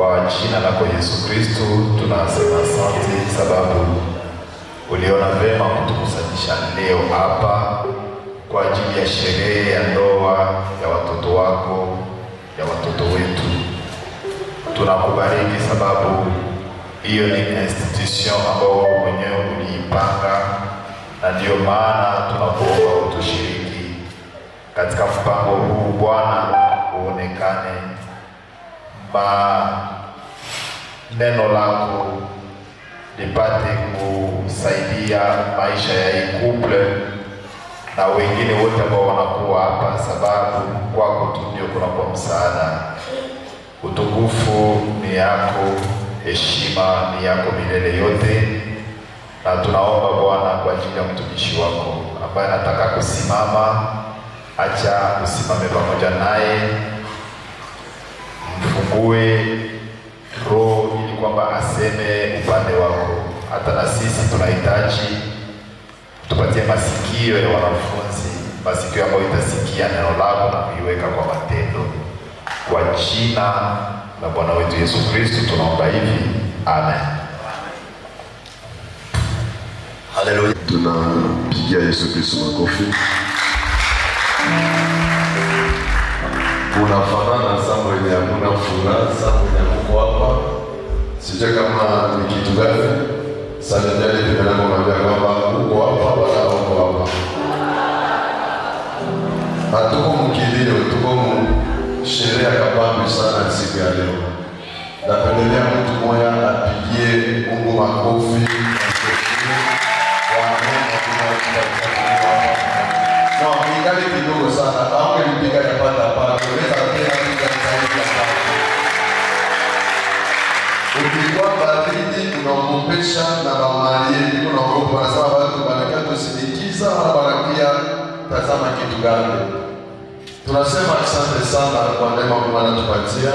Kwa jina lako Yesu Kristo tunasema asante, sababu uliona vema kutukusanyisha leo hapa kwa ajili ya sherehe ya ndoa ya watoto wako, ya watoto wetu. Tunakubariki sababu hiyo ni institution ambayo mwenyewe uliipanga, na ndio maana tunakuomba utushiriki katika mpango huu Bwana, uonekane neno lako lipate kusaidia maisha ya hii couple na wengine wote ambao wanakuwa hapa, sababu kwako tu ndio kunakuwa msaada. Utukufu ni yako, heshima ni yako milele yote, na tunaomba Bwana kwa ajili ya mtumishi wako ambaye anataka kusimama, acha usimame pamoja naye, mfungue roho ili kwamba aseme upande wako. Hata na sisi tunahitaji tupatie masikio ya wanafunzi, masikio ambayo itasikia neno lako na kuiweka kwa matendo. Kwa jina la Bwana wetu Yesu Kristo tunaomba hivi, amen. Haleluya. Tunapigia Yesu Kristo makofi. Unafanana sana wenye hamuna furaha, sana wenye mko hapa. Sijui kama ni kitu gani. Sana jali tumeona mwambia kwamba uko hapa wala uko hapa. Hatuko mkilio, tuko sherehe kabambi sana siku ya leo. Napendelea mtu mmoja apigie Mungu makofi. Na ingali kidogo sana, au nilipiga yapata hapa, unaweza tena kupiga zaidi hapa. Ukikuwa baridi unaogopesha na mamalie, ndio unaogopa na sababu watu wanakaa kusindikiza na barakia tazama kitu gani. Tunasema asante sana kwa neema Bwana tupatia.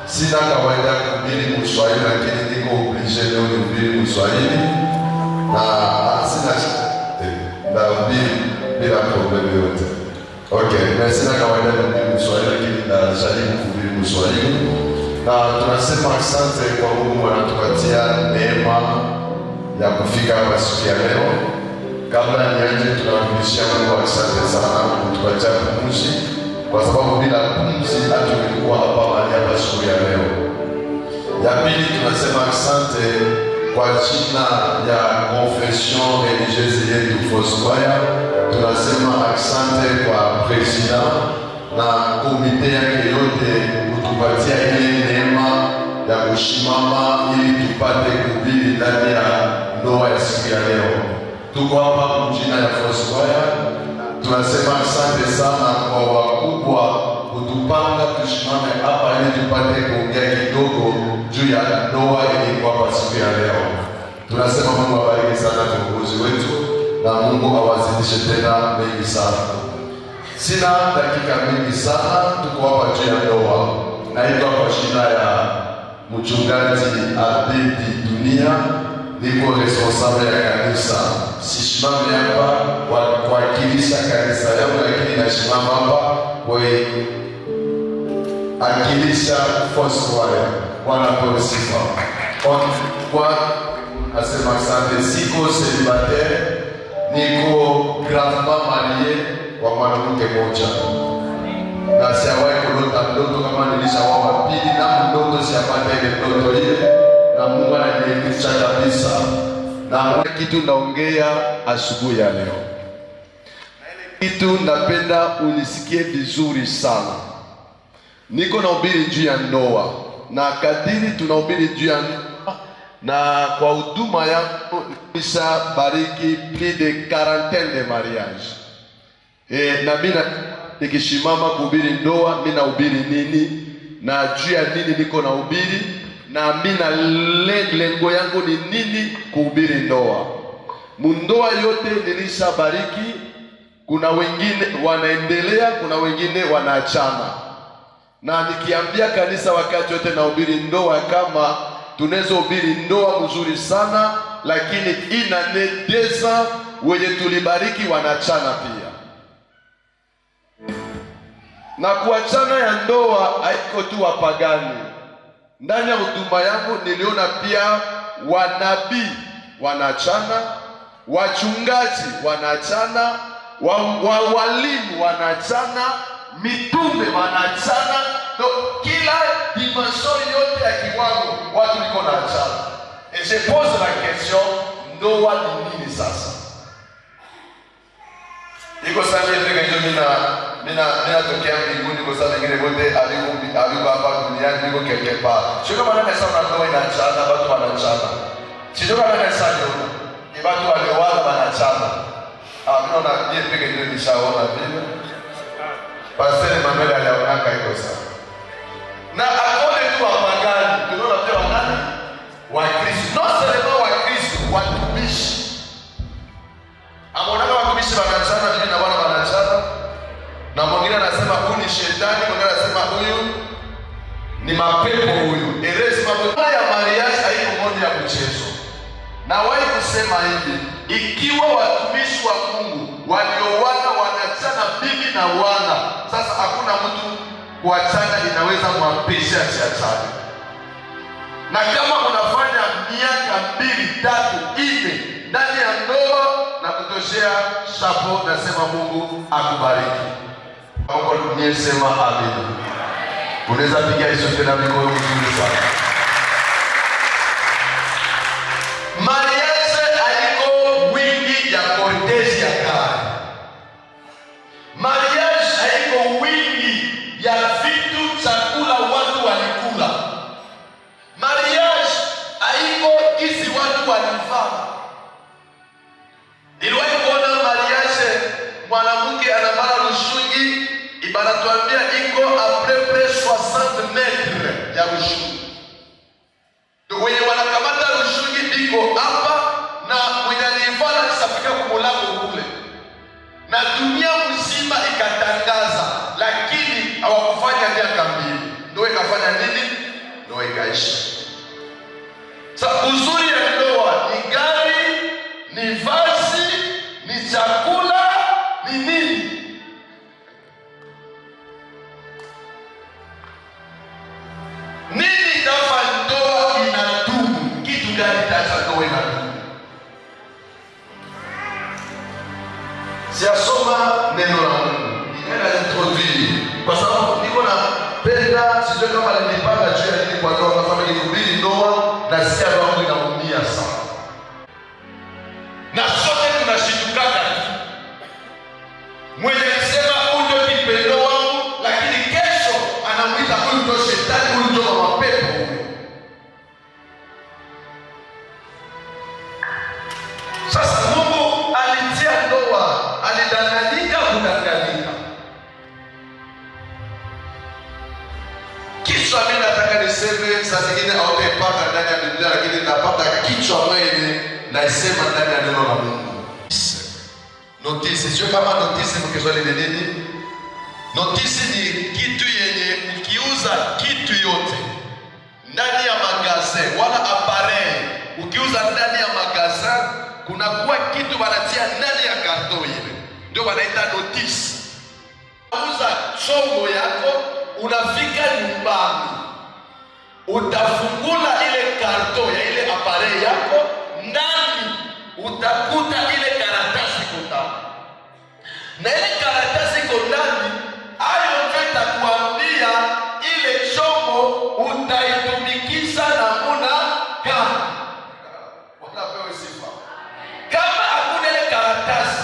Sina kawaida kuhubiri Kiswahili, lakini niko obligé leo kuhubiri Kiswahili. Na sina ndahubiri bila problemu yote. Okay, na sina kawaida kuhubiri Kiswahili, lakini ndajaribu kuhubiri Kiswahili. Na tunasema asante kwa Mungu anatupatia neema ya kufika hapa siku ya leo. Kabla nianze, tunamrudishia Mungu asante sana kutupatia pumzi, kwa sababu bila pumzi hatungekuwa hapa mahali hapa siku ya leo. Ya pili, tunasema asante kwa jina ya confession religieuse yetu Fosquaya. Tunasema asante kwa president na komite yake yote kutupatia ile neema ya kushimama ili tupate kuhubiri ndani ya ndoa ya siku ya leo. Tuko hapa mjina ya Fosquaya. Tunasema asante sana kwa wakubwa kutupanga tushimame hapa ili tupate kuongea kidogo juu ya ndoa ilikuwa kwa siku ya leo. Tunasema Mungu awabariki sana viongozi wetu na Mungu awazidishe tena mengi sana. Sina dakika mingi sana, tuko hapa juu ya ndoa. Naitwa kwa jina ya mchungaji Abedi Dunia, niko responsable ya kanisa. Sishimame hapa kuwakilisha kanisa yangu, lakini nashimama hapa kuwakilisha Fosquaya. Bwana kwa sifa. Kwa asema asante, siko célibataire, niko grandement marié kwa mwanamke mmoja. Na sijawahi kulota ndoto kama nilishaoa pili, na ndoto sijapata ile ndoto ile, na Mungu ananielimisha kabisa. Na kitu naongea asubuhi ya leo, kitu napenda unisikie vizuri sana. Niko nahubiri juu ya ndoa, na kadiri tunahubiri juu ya ndoa, na kwa huduma yangu nishabariki plus de 40 de mariage. Na mimi nikishimama kuhubiri ndoa, mimi nahubiri nini na juu ya nini niko nahubiri, na mimi na lengo yangu ni nini kuhubiri ndoa. Mundoa yote nilishabariki. Kuna wengine wanaendelea, kuna wengine wanaachana. Na nikiambia kanisa wakati wote nahubiri ndoa, kama tunaweza hubiri ndoa mzuri sana, lakini inanedeza wenye tulibariki wanaachana pia. Na kuachana ya ndoa haiko tu wapagani. ndani ya huduma yangu niliona pia wanabii wanachana, wachungaji wanachana, walimu wanachana, mitume wanachana. Kila dimension yote ya kiwango watu liko na achana. Et je pose la question, ndoa ni nini sasa? Iko sana hivi ndio mina tokea mbinguni kwa sababu wengine wote aliko hapa duniani niko quelque part. Sio kama nani sana ndoa inachana, watu wanachana. Sio kama nani sana ni watu walioana wanachana. Mimi naona yeye peke ndio nishaona vile. Pastor Emmanuel aliona iko sawa. Na akone tu wapagani, tunaona pia wanani? Wa Kristo. Non seulement wa Kristo, watumishi. Ameona watumishi wanachana vile na wana wanachana. Na mwingine anasema huyu ni shetani, mwingine anasema huyu ni mapepo huyu. Erezi mambo ya mariage haiko moja ya mchezo. Na wahi kusema hivi, ikiwa watumishi wa Mungu walioana wanachana bibi na wana, sasa hakuna mtu kuachana inaweza mwapisha asiachane. Na kama unafanya miaka 2, 3, 4 ndani ya ndoa na kutoshea shapo, nasema Mungu akubariki. Mungu nisema amen. Unaweza piga hizo tena mikono mzuri sana. Mariage haiko wingi ya cortege ya gari. Mariage haiko wingi ya vitu chakula watu walikula. Mariage haiko kisi watu walifanya. Niliwahi kuona mariage mwanamke anavaa rushungi, ibanatuambia iko après 60 metres ya rushungi. Wenye wanakamata rushungi biko hapa na mwenye alivana nisafika kumulango kule. Na dunia mzima ikatangaza, lakini hawakufanya miaka 2. Ndoa ikafanya nini? Ndoa ikaisha. Sasa uzuri ya ndoa ni gari, ni vazi, ni chakula, ni nini? Nini dafa ndoa inadumu? Kitu gani dafa ndoa inadumu? Siasoma neno la Mungu. Nina introduire. Kwa sababu niko na penda sijui kama nilipanga juu ya nini kwa ndoa, kwa sababu nikihubiri ndoa na sia wangu inaumia sana. Na sote tunashindukaka. Mwenye alisema huyu ndio kipendo wangu, lakini kesho anamwita huyu ndio shetani, huyu ndio mapepo. Sasa Mungu alitia ndoa, alidanganyika kudanganyika. Kichwa mimi nataka niseme saa zingine hautapata ndani ya Biblia, lakini napata kichwa mwenye naisema ndani ya neno la Mungu. Notice, sio kama notice mkizwali ni nini? Notice ni kitu yenye ukiuza kitu yote ndani ya magazin wala appareil, ukiuza ndani ya magazin kuna kuwa kitu wanatia ndani ya karton ile. Ndio wanaita notice. Uza chombo yako, unafika nyumbani, utafungula ile karton ya ile appareil yako, ndani utakuta ile karatasi kutana. Na ile karatasi kondani, hayo ndio itakuambia ile chombo utaitumikisha namuna gani. Wanapewa sifa. Kama hakuna ile karatasi,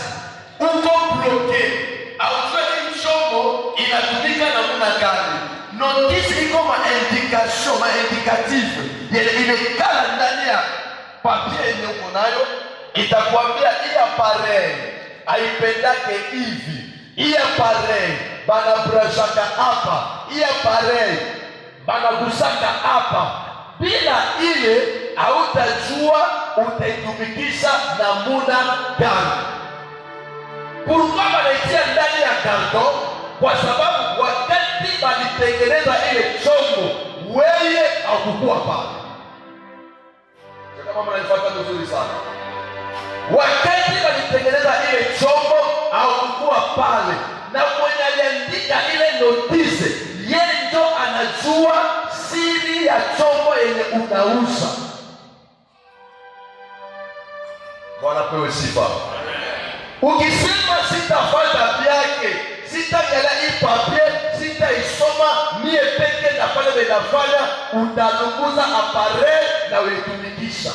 uko bloke. Haujui ile chombo inatumika namuna gani. Notice iko indication, indicative. Ile kala ndani ya papier yenye uko nayo, itakwambia hii appareil haipendake hivi, hii appareil banabrashaka hapa, hii appareil banagusaka hapa. Bila ile hautajua utaitumikisha namuna gani. Pourquoi banaitia ndani ya karton? Kwa sababu wakati balitengeneza ile chombo, wewe haukukua pale. Kama mnanifuata vizuri sana. Wakati walitengeneza ile chombo haukuwa pale, na mwenye aliandika ile notice yeye ndo anajua siri bei ya chombo yenye unauza. Bwana pewe sifa. Ukisema sitafanya vyake, sitaangalia hii papier, sitaisoma mie peke na pale benafanya, utalunguza appareil na uitumikisha.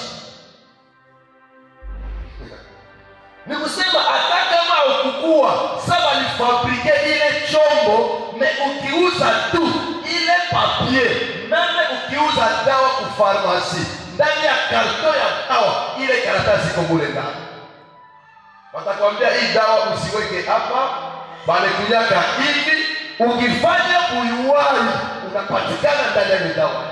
Ni kusema hata kama ukukua saba ni fabrike ile chombo, me ukiuza tu ile papier, meme ukiuza dawa kufarmasi, ndani ya karto ya dawa ile karatasi iko mule ndani. Watakwambia hii dawa usiweke hapa, bali kunyaka hivi, ukifanya uyuwai unapatikana ndani ya dawa.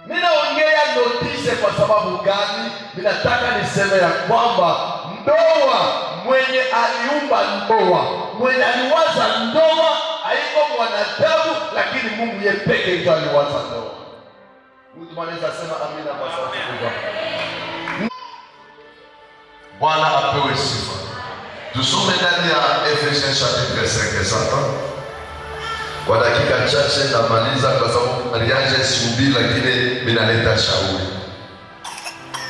Ninaongea notice kwa sababu gani? Ninataka niseme ya kwamba ndoa, mwenye aliumba ndoa, mwenye aliwaza ndoa haiko mwanadamu, lakini Mungu yeye pekee ndiye aliwaza ndoa. Mtu anaweza sema amina kwa sauti kubwa. Bwana apewe sifa. Tusome ndani ya Efesiens chapitre 5 sasa. Kwa dakika chache namaliza kwa sababu mariage siubi, lakini binaleta shauri.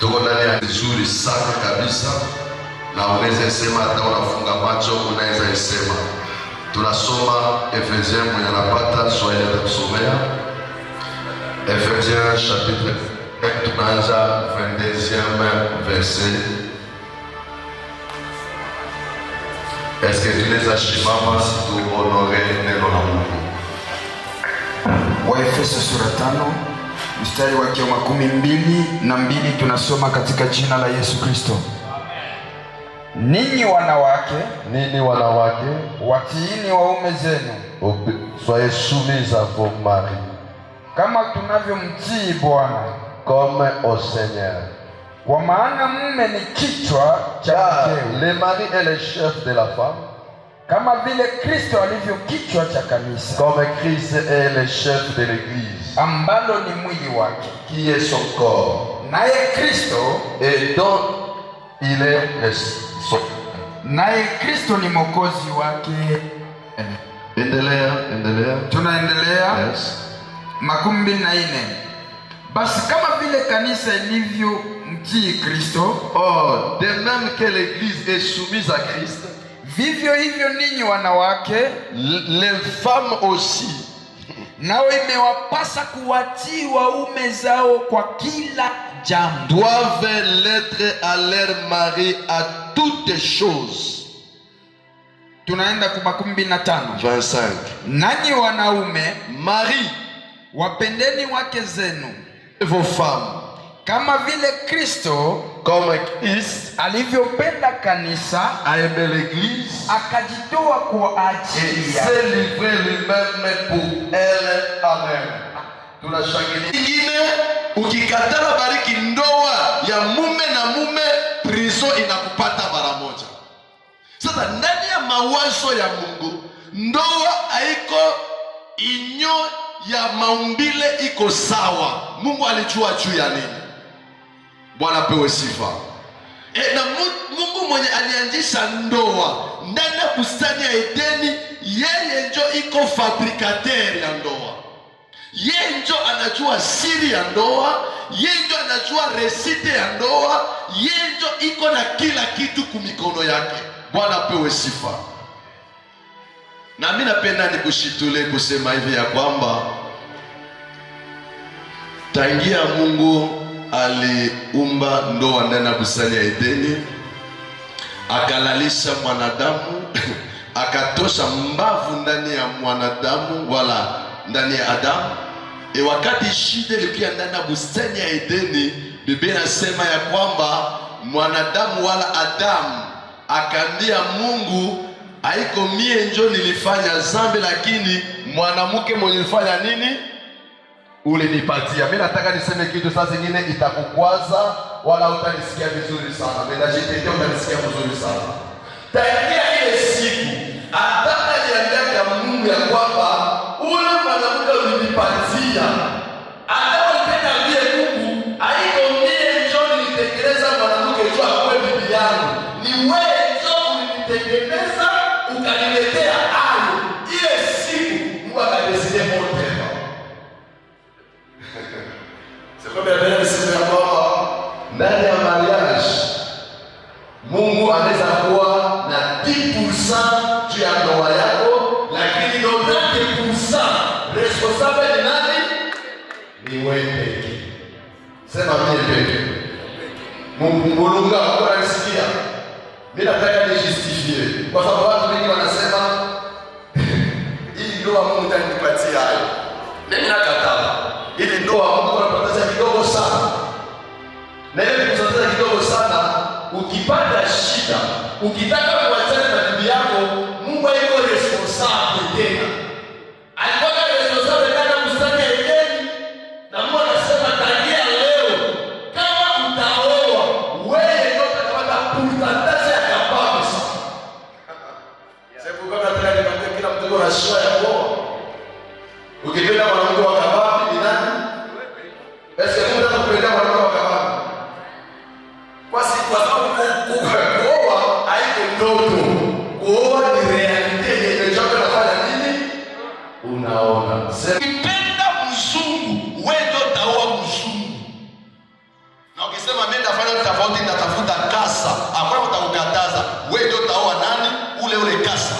Tuko ndani ya nzuri sana kabisa, na unaweza sema hata unafunga macho unaweza isema. Tunasoma Efesiens, mwenye anapata Swahili atakusomea. Efesiens chapitre 5 tunaanza 22e verset. Est-ce que tunaweza shimama tuonore neno la Mungu? Waefeso sura 5 mstari wake wa 12 tunasoma katika jina la Yesu Kristo. Ninyi wanawake, watiini waume zenu, soyez soumis à vos maris, kama tunavyomtii Bwana, comme au Seigneur. Kwa maana mume ni kichwa cha mkewe, le mari est le chef de la femme, kama vile Kristo alivyo kichwa cha kanisa, comme Christ est le chef de l'église, ambalo ni mwili wake, qui est son corps, naye Kristo et dont il est naye Kristo ni mwokozi wake. Endelea. Tunaendelea. Yes. 24. Basi kama vile kanisa ilivyo mtii Kristo, oh, de même que l'église est soumise à Christ, vivyo hivyo ninyi wanawake, les femmes aussi, nao imewapasa kuwatii waume zao kwa kila jambo, doivent l'être à leur mari à toutes choses. Tunaenda kwa 25. Nanyi wanaume, mari, wapendeni wake zenu, vos femmes, kama vile Kristo, comme Christ alivyopenda kanisa, a aimé l'église, akajitoa kwa ajili yake, s'est livré lui-même pour elle. Amen. Tunashangilia. Ingine, ukikatala bariki ndoa ya mume na mume, prison inakupata mara moja. Sasa ndani ya mawazo ya Mungu, ndoa haiko inyo ya maumbile iko sawa. Mungu alijua juu ya nini? Bwana pewe sifa. Na Mungu mwenye alianzisha ndoa ndani ya bustani ya Edeni, yeye njo iko fabrikateur ya ndoa. Yeye njo anajua siri ya ndoa, yeye njo anajua resite ya ndoa, yeye njo iko na kila kitu kumikono yake. Bwana pewe sifa. Na mimi napenda nikushitule kusema hivi ya kwamba tangia Mungu aliumba ndoa ndani ya bustani ya Edeni, akalalisha mwanadamu, akatosha mbavu ndani ya mwanadamu wala ndani ya Adamu. Wakati shida ilikuwa ndani ya bustani ya Edeni, Biblia inasema ya kwamba mwanadamu wala Adamu akaambia Mungu, haiko mie njo nilifanya zambi, lakini mwanamke mwenye nilifanya nini ulinipatia. Mimi nataka niseme kitu sasa, zingine itakukwaza wala utanisikia vizuri sana. Mimi najitetea utanisikia vizuri sana. Tangia ile siku Adamu aliambia ya Mungu ya kwamba ule mwanamke ulinipatia, Adamu alipenda Mungu, haiko mie njo nilitekeleza mwanamke tu akuwe bibi yangu, ni wewe njo ulinitekeleza ukaniletea hayo. Ile siku Mungu akadeside moto. Sababu ya Biblia inasema kwamba ndani ya mariage Mungu anaweza kuwa na 10% juu ya ndoa yako, lakini 90% responsable ni nani? Ni wewe pekee. Sema mimi pekee. Mungu anasikia. Mimi nataka nijustifie kwa sababu watu wengi wanasema hii ndoa Mungu atanipatia hayo. Mimi nakataa. Ili ndoa Mungu anapata kidogo sana. Na ile kupata kidogo sana, ukipata shida, ukitaka kuachana na bibi yako, Mungu yuko responsible tena. Alikuwa responsible kana mstari yake. Na Mungu anasema tangia leo kama utaoa, wewe ndio utakapata pourcentage ya kabisa. Sababu kama tayari kila mtu ana shida ya kuoa. Ukipenda mwanamke wa kababi ni nani? Basi Mungu atakupenda mwanamke wa kababi. Kwa sababu kuoa haiko ndoto. Kuoa ni reality yenye jambo nafanya nini? Unaona. Ukipenda mzungu, wewe ndio utaoa mzungu. Na ukisema mimi nafanya tofauti natafuta kasa, hakuna utakukataza. Wewe ndio utaoa nani? Ule kasa.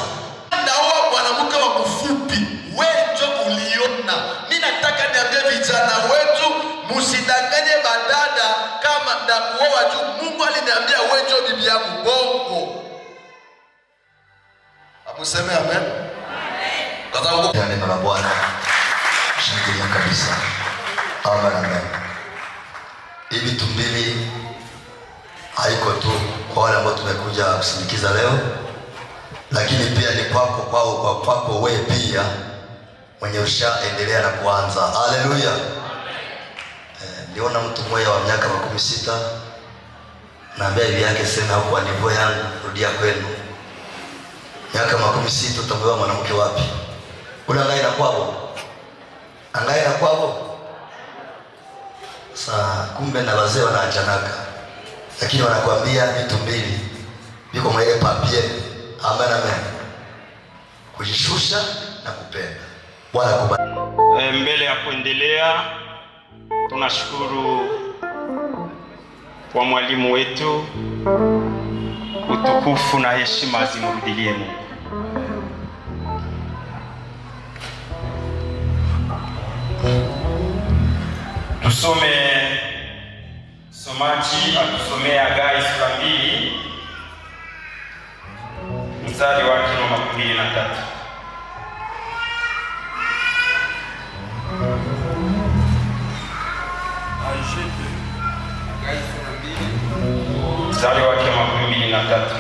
Ndaoa mwanamke wa mfupi, wewe ndio uliona. Mimi nataka niambie vijana wetu, msidanganye badada kama ndakuoa tu. Mungu aliniambia wewe ndio bibi yangu bongo. Amuseme amen. Amen. Kwa sababu neno la Bwana shangilia kabisa. Amen. Hivi tumbili haiko tu kwa wale ambao tumekuja kusindikiza leo, lakini pia ni kwako wewe pia mwenye ushaendelea na kuanza. Haleluya. Niona mtu mmoja wa miaka 60 naambia hivi yake sema kwa nivo yangu rudia kwenu. Miaka 60 utamwona mwanamke wapi? Unaangalia kwao. Angalia kwao. Sasa kumbe na wazee wanaachanaka. Lakini wanakuambia vitu mbili. Biko mwenye papie. Amen. Kujishusha na kupenda. Bwana kubariki. Mbele ya kuendelea, tunashukuru kwa mwalimu wetu. Utukufu na heshima zimrudilie Mungu. Tusome somaji atusomea Hagai sura 2 mstari wa 23. Mstari wake 23.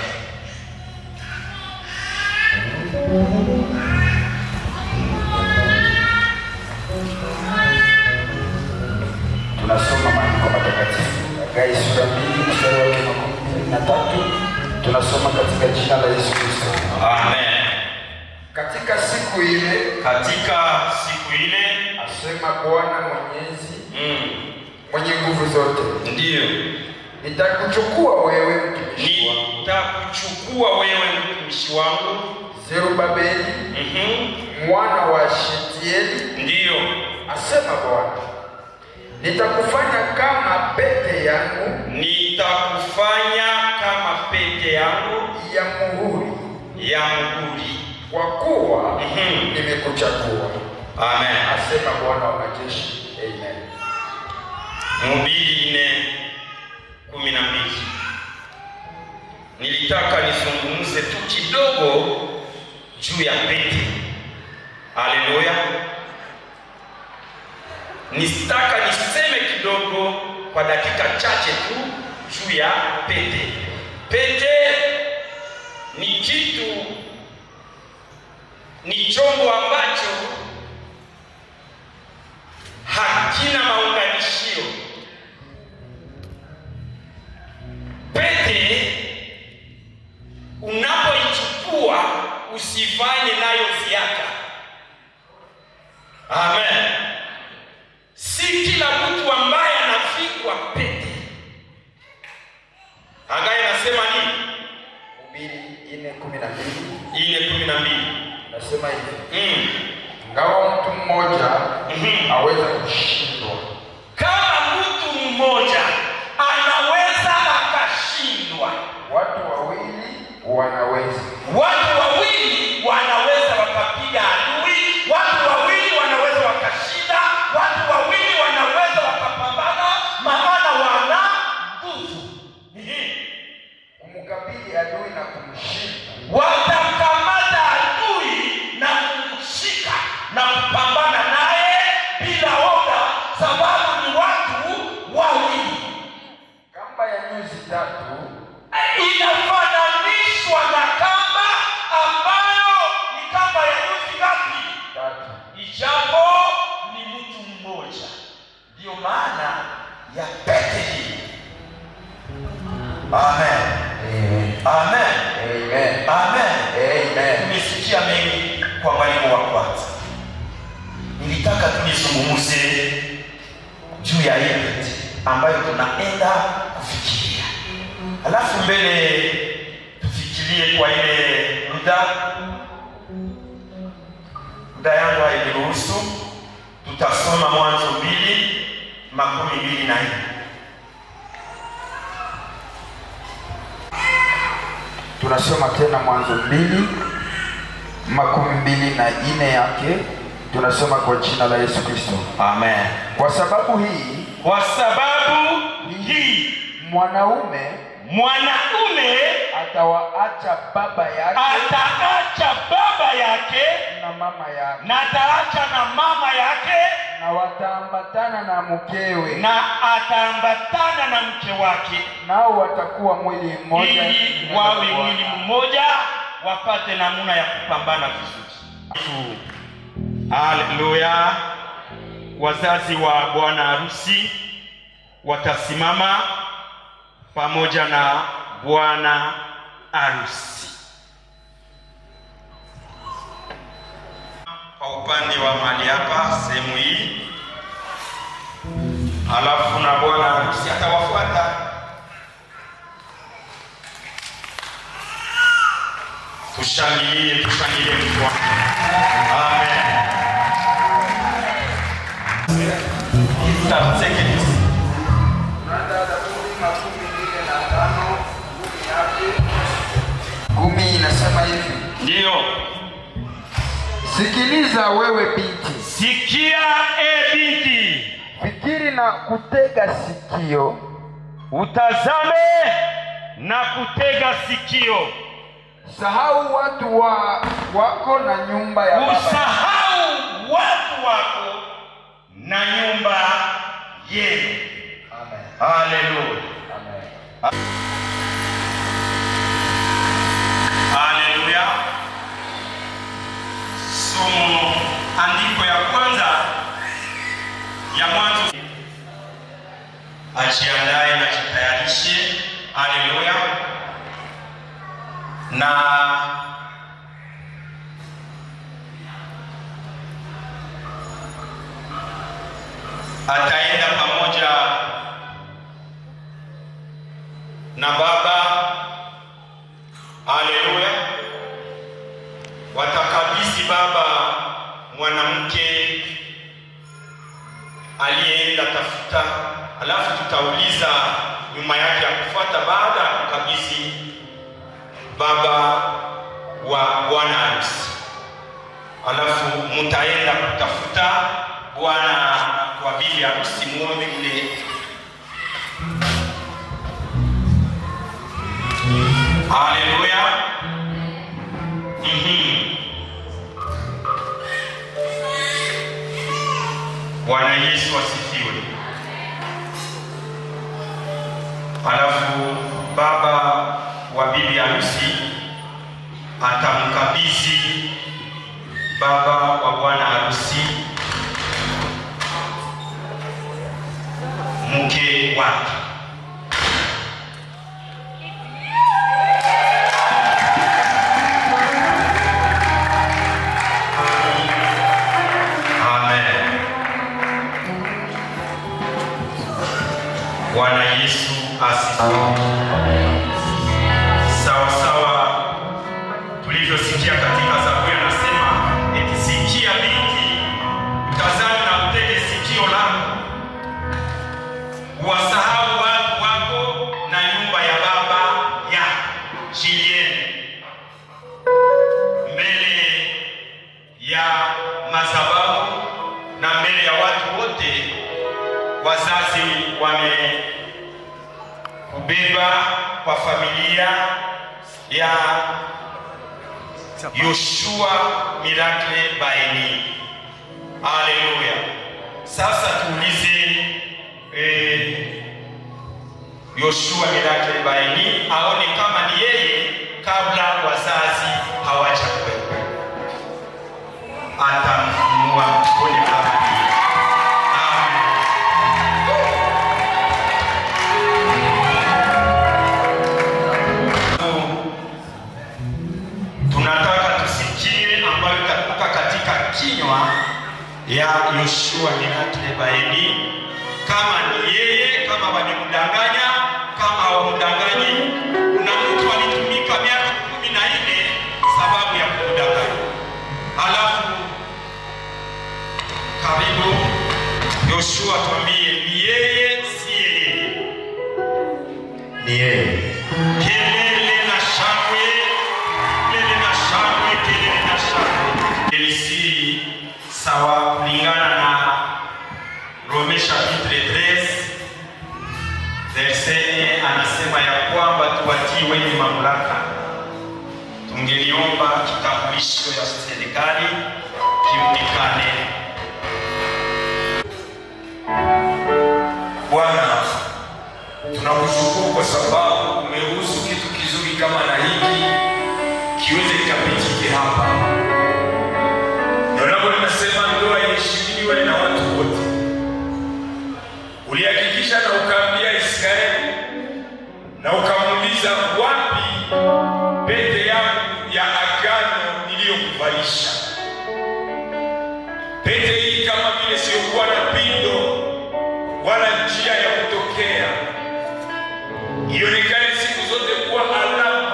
Tunasoma maandiko matakatifu. Hagai sura 2 mstari wake 23. Tunasoma katika jina la Yesu Kristo. Amen. Katika siku ile asema Bwana Mwenyezi, mwenye nguvu zote. Ndiyo. Nitakuchukua wewe mtumishi wangu Zerubabeli, mwana wa Shetieli. Ndiyo. Asema Bwana, nitakufanya kama pete yangu. Ya muhuri. Kwa kuwa nimekuchagua. Amen. Asema Bwana wa majeshi. Amen. Mhubiri 4:12. Nilitaka nizungumze tu kidogo juu ya pete. Haleluya. Nitaka niseme kidogo kwa dakika chache tu juu ya pete. Pete ni kitu, ni chombo ambacho hakina maunganishio. Pete unapoichukua usifanye nayo ziada. Amen. Si kila mtu ambaye anafikwa pete. Hagai anasema nini? Mhubiri 4:12. Nasema hivi. Ngawa mtu mmoja aweza kushindwa, kama Ndio maana ya pete hii. Amen. Amen. Amen. Amen. Amen. Tumesikia mengi kwa mwalimu wa kwanza. Nilitaka tulizungumze juu ya pete ambayo tunaenda kufikiria. Alafu mbele tufikirie kwa ile muda yangu hairuhusu, tutasoma Mwanzo 2:24. Tunasoma tena Mwanzo 2:24 yake. Tunasoma kwa jina la Yesu Kristo. Amen. Kwa sababu hii mwanaume atawaacha baba yake na mama yake na wataambatana na mkewe nao watakuwa mwili mmoja, ili wawe mwili mmoja, wapate namna ya kupambana vizuri. Haleluya. Wazazi wa bwana harusi watasimama pamoja na bwana harusi. Kwa upande wa mali hapa sehemu hii, alafu na bwana harusi atawafuata. Tushangilie mfano. Amen. Kumi inasema hivi. Ndio. Sikiliza wewe binti. Sikia binti. Fikiri na kutega sikio. Utazame na kutega sikio. Sahau watu wako na nyumba ya baba. Usahau watu wako na nyumba yenu. Amen. Haleluya. Amen. Haleluya. Somo andiko ya kwanza ya Mwanzo. Ajiandae na jitayarishe. Haleluya. Na ataenda pamoja na baba. Haleluya. Watakabidhi baba mwanamke aliyeenda tafuta, alafu tutauliza nyuma yake ya kufuata baada ya kukabidhi baba wa bwana harusi. Alafu mtaenda kutafuta bwana wa bibi harusi, muone ule. Haleluya. Bwana Yesu asifiwe. Alafu baba wa bibi harusi atamkabidhi baba wa bwana harusi mke wake. Amen. Bwana Yesu asifiwe. Sawa sawa tulivyosikia katika Zaburi, anasema eti sikia binti, utazame na utege sikio lako, wasahau watu wako na nyumba ya baba yako. Julienne, mbele ya madhabahu na mbele ya watu wote, wazazi wamekubeba kwa familia ya Yoshua Miracle Baeni. Haleluya. Sasa tuulize Yoshua Miracle Baeni aone kama ni yeye kabla wazazi hawajakuwepo. Atamfunua mkono wake. Amen. Yoshua Miracle Baeni, kama ni yeye, kama wamemdanganya, kama hawamdanganyi. Kuna mtu alitumika miaka 14 sababu ya kumdanganya. Halafu karibu Yoshua tuambie, ni yeye si yeye? Ni yeye. Kelele na shangwe, kelele na shangwe, kelele na shangwe. Elisi sawa kulingana na Rome chapitre 13 verset anasema ya kwamba tuwatii wenye mamlaka. Tungeliomba kitambulisho ya serikali kiundikane. Bwana, tunakushukuru kwa sababu umeruhusu kitu kizuri kama na hiki kiweze kikapitike hapa. Ndio ninasema ndoa iheshimiwe na watu wote. Ulihakikisha na ukaambia Israeli na ukamuuliza, wapi pete yangu ya agano niliyokuvalisha? Pete hii kama vile siokuwa na pindo wala njia ya kutokea, ionekane siku zote kuwa alama,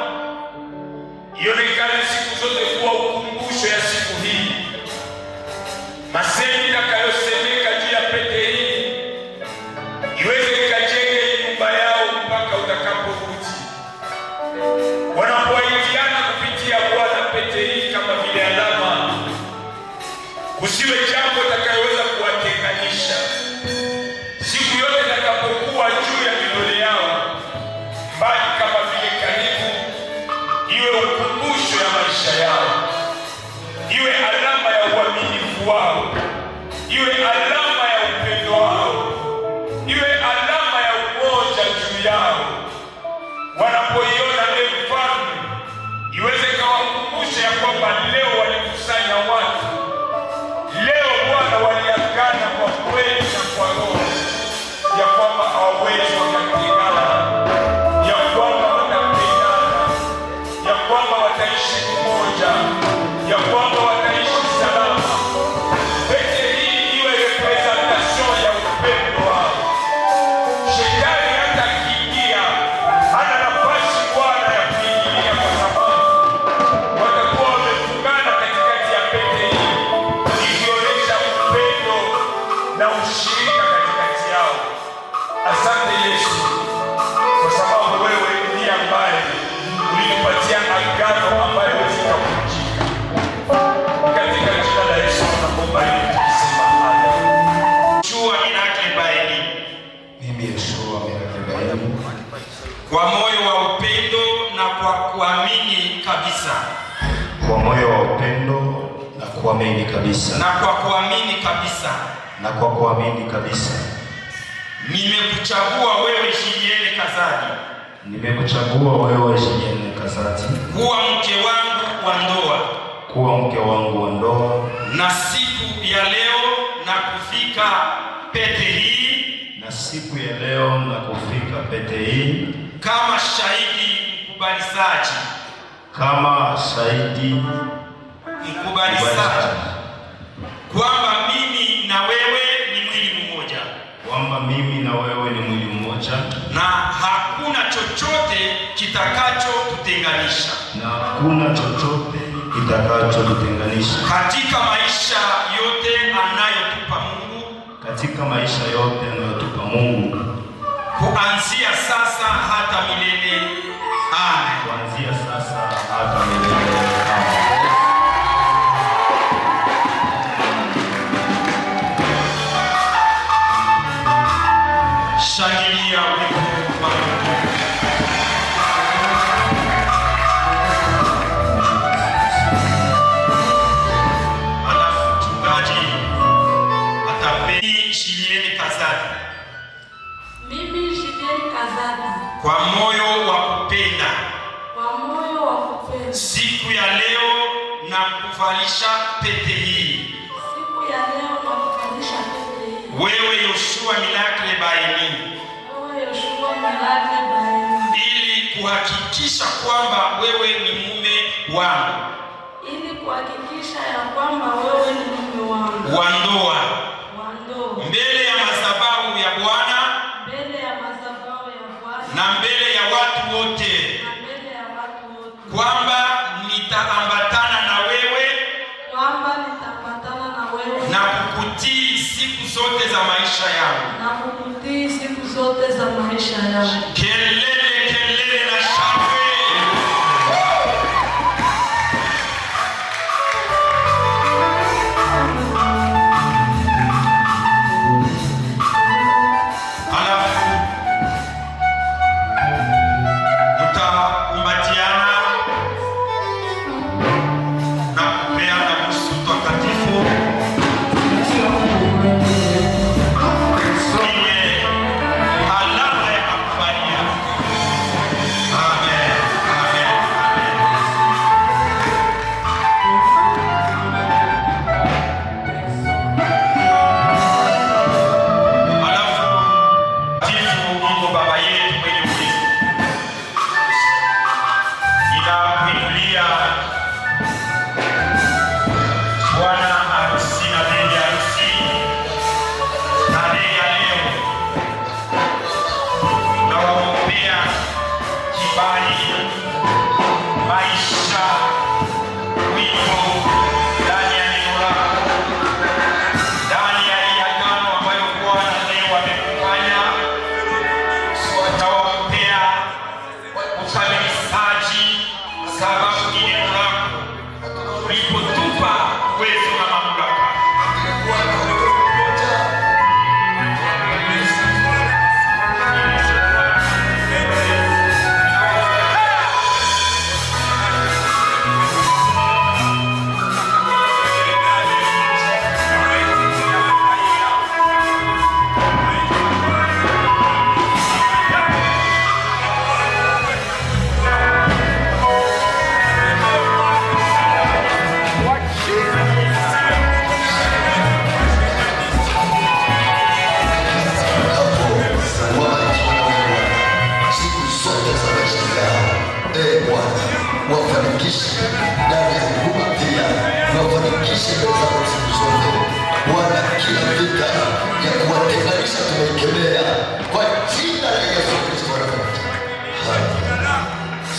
ionekane siku zote kuwa ukumbusho ya siku hii. Masemi yatakayosemeka juu ya pete hii iweze ikajenge nyumba yao mpaka utakaporudi. Wanapoahidiana kupitia Bwana pete hii kama vile alama, usiwe jambo litakayoweza kuwatenganisha. Siku yote itakapokuwa juu ya vidole yao, mbali kama vile karibu, iwe ukumbusho ya maisha yao, iwe alama ya uaminifu wao, iwe alama ya upendo wao, iwe alama ya umoja juu yao. Wanapoiona mfalme, iweze kawakumbusha ya kwamba leo walikusanya watu, leo Bwana waliagana kwa kweli na kwa roho ya kwamba hawawezi wakatengana, ya kwamba watapendana, ya kwamba wataishi pamoja, ya kwamba wataishi salama. Pete hii iwe representation ya upendo wao. Shetani hata akiingia hana nafasi Bwana ya kuingilia, kwa sababu watakuwa wamefungana katikati ya pete hii, ikionyesha upendo na ushirika katikati yao. Asante Yesu, kwa sababu wewe ndiye ambaye ulitupatia agano ambayo zikavunjika. Katika jina la Yesu tunaomba ili tukisema amen. Yoshua Miracle Baeni, Mimi Yoshua Miracle Baeni, kwa moyo wa upendo na kwa kuamini kabisa, Kwa moyo wa upendo na kuamini kabisa. na kwa kuamini kabisa, Na kwa kuamini kabisa. nimekuchagua wewe Julienne Kazadi Nimekuchagua wewe Julienne Kazadi kuwa mke wangu wa ndoa, kuwa mke wangu wa ndoa, na siku ya leo na kufika pete hii, na siku ya leo na kufika pete hii kama shahidi mkubalizaji, kama shahidi mkubalizaji kwamba mimi na wewe ni mwili mmoja, kwamba mimi na wewe ni mwili mmoja, na hakuna chochote kitakachotutenganisha na hakuna chochote kitakachotutenganisha katika maisha yote anayotupa Mungu, katika maisha yote anayotupa Mungu, kuanzia sasa hata milele. Amen. kuanzia sasa hata milele. Amen. Shangilia ulipo Mungu. Alafu mchungaji atapeni Julienne Kazadi Mimi Julienne Kazadi, kwa moyo wa kupenda, kwa moyo wa kupenda, siku ya leo na kuvalisha pete hii, siku ya leo na kuvalisha pete hii, wewe Yoshua Miracle Baeni, wewe Yoshua Miracle Baeni, ili kuhakikisha kwamba wewe ni mume wangu ili kuhakikisha ya kwamba wewe ni mume wangu wa ndoa, na mbele ya watu wote kwamba nitaambatana na wewe na kukutii siku zote za maisha yangu. Kelele, kelele na shangwe.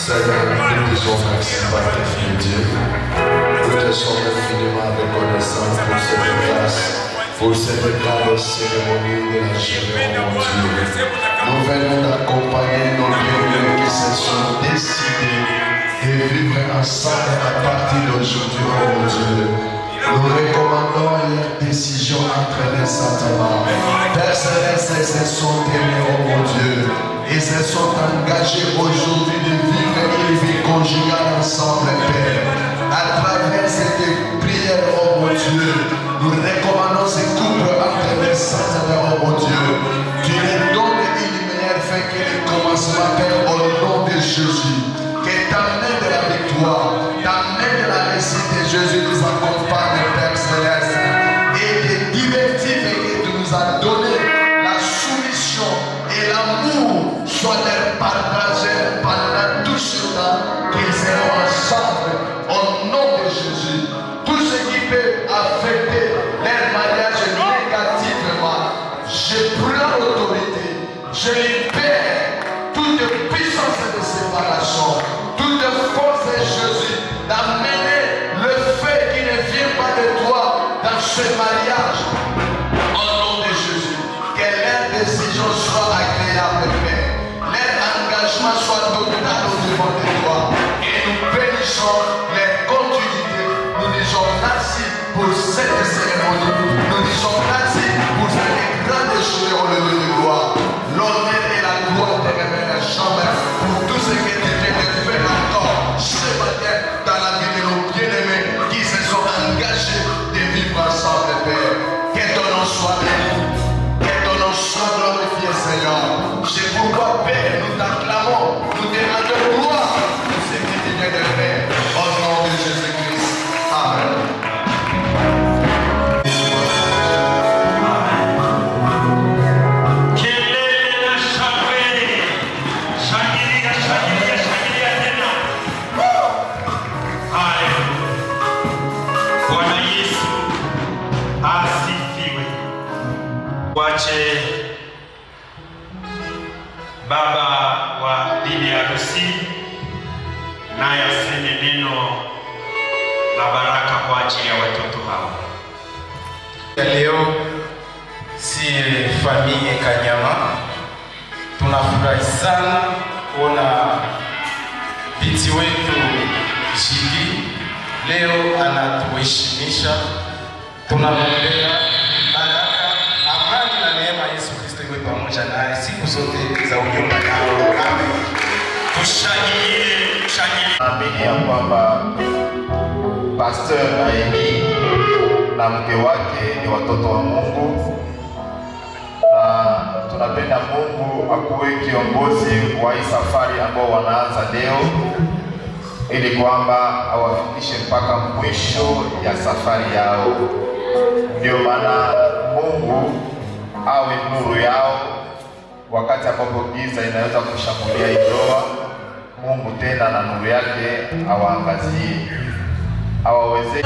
Seigneur, nous te sommes merci par tes filles, Dieu. Nous te sommes infiniment reconnaissants pour cette grâce, pour cette grande cérémonie de la chair, mon Dieu. Nous venons d'accompagner nos bien-aimés qui se sont décidés de vivre ensemble à partir d'aujourd'hui, mon Dieu. Nous recommandons leur décision entre les sentiments. Père Céleste, ils se sont aimés, oh mon Dieu. Ils se sont engagés aujourd'hui de vivre une vie conjugale ensemble, Père. À travers cette prière, oh mon Dieu, nous recommandons ces couples entre les sentiments, oh mon Dieu. Tu les donnes une meilleure fin que le commencement, Père, au nom de Jésus. Que ta main de la victoire, ta main de la réussite de Jésus nous accompagne, Père Céleste. Et les directives que tu nous as données, la soumission et l'amour soient partagés pendant tout ce temps qu'ils seront ensemble au nom de Jésus. Tout ce qui peut affecter leur mariage négativement, je prends l'autorité, je libère toute puissance de séparation, toute force de Jésus d'amener le fait qui ne vient pas de toi dans ce mariage. Au nom de Jésus, que leur décision soit agréable, Père. Leur engagement soit total au devant de toi. Et nous bénissons les continuités. Nous disons merci pour cette cérémonie. Nous disons merci pour cette grande journée au lieu de gloire. L'honneur et la gloire te reviennent jamais pour tout ce que tu viens de faire encore ce matin dans la vie de nos bien-aimés qui se sont engagés de vivre ensemble, Père. Que ton nom soit béni, que ton nom soit glorifié, Seigneur. C'est pourquoi, Père, nous t'acclamons, nous te rendons gloire pour ce que tu viens de faire. Au nom de Jésus-Christ. Amen. Wache baba wa bibi harusi naye aseme neno la baraka kwa ajili ya watoto hao. Leo si familia Kanyama, tunafurahi sana kuona binti wetu Shigi leo anatuheshimisha. Tunamwombea baraka, amani na neema Yesu Kristo iwe pamoja naye siku zote za ujumbe nao. Amen. Tushangilie. Naamini ya kwamba Pastor Baeni na mke wake ni watoto wa Mungu, na tunapenda Mungu akuwe kiongozi wa hii safari ambao wanaanza leo, ili kwamba awafikishe mpaka mwisho ya safari yao. Ndio maana Mungu awe nuru yao wakati ambapo giza inaweza kushambulia ndoa. Mungu tena na nuru yake awaangazie, awawezeshe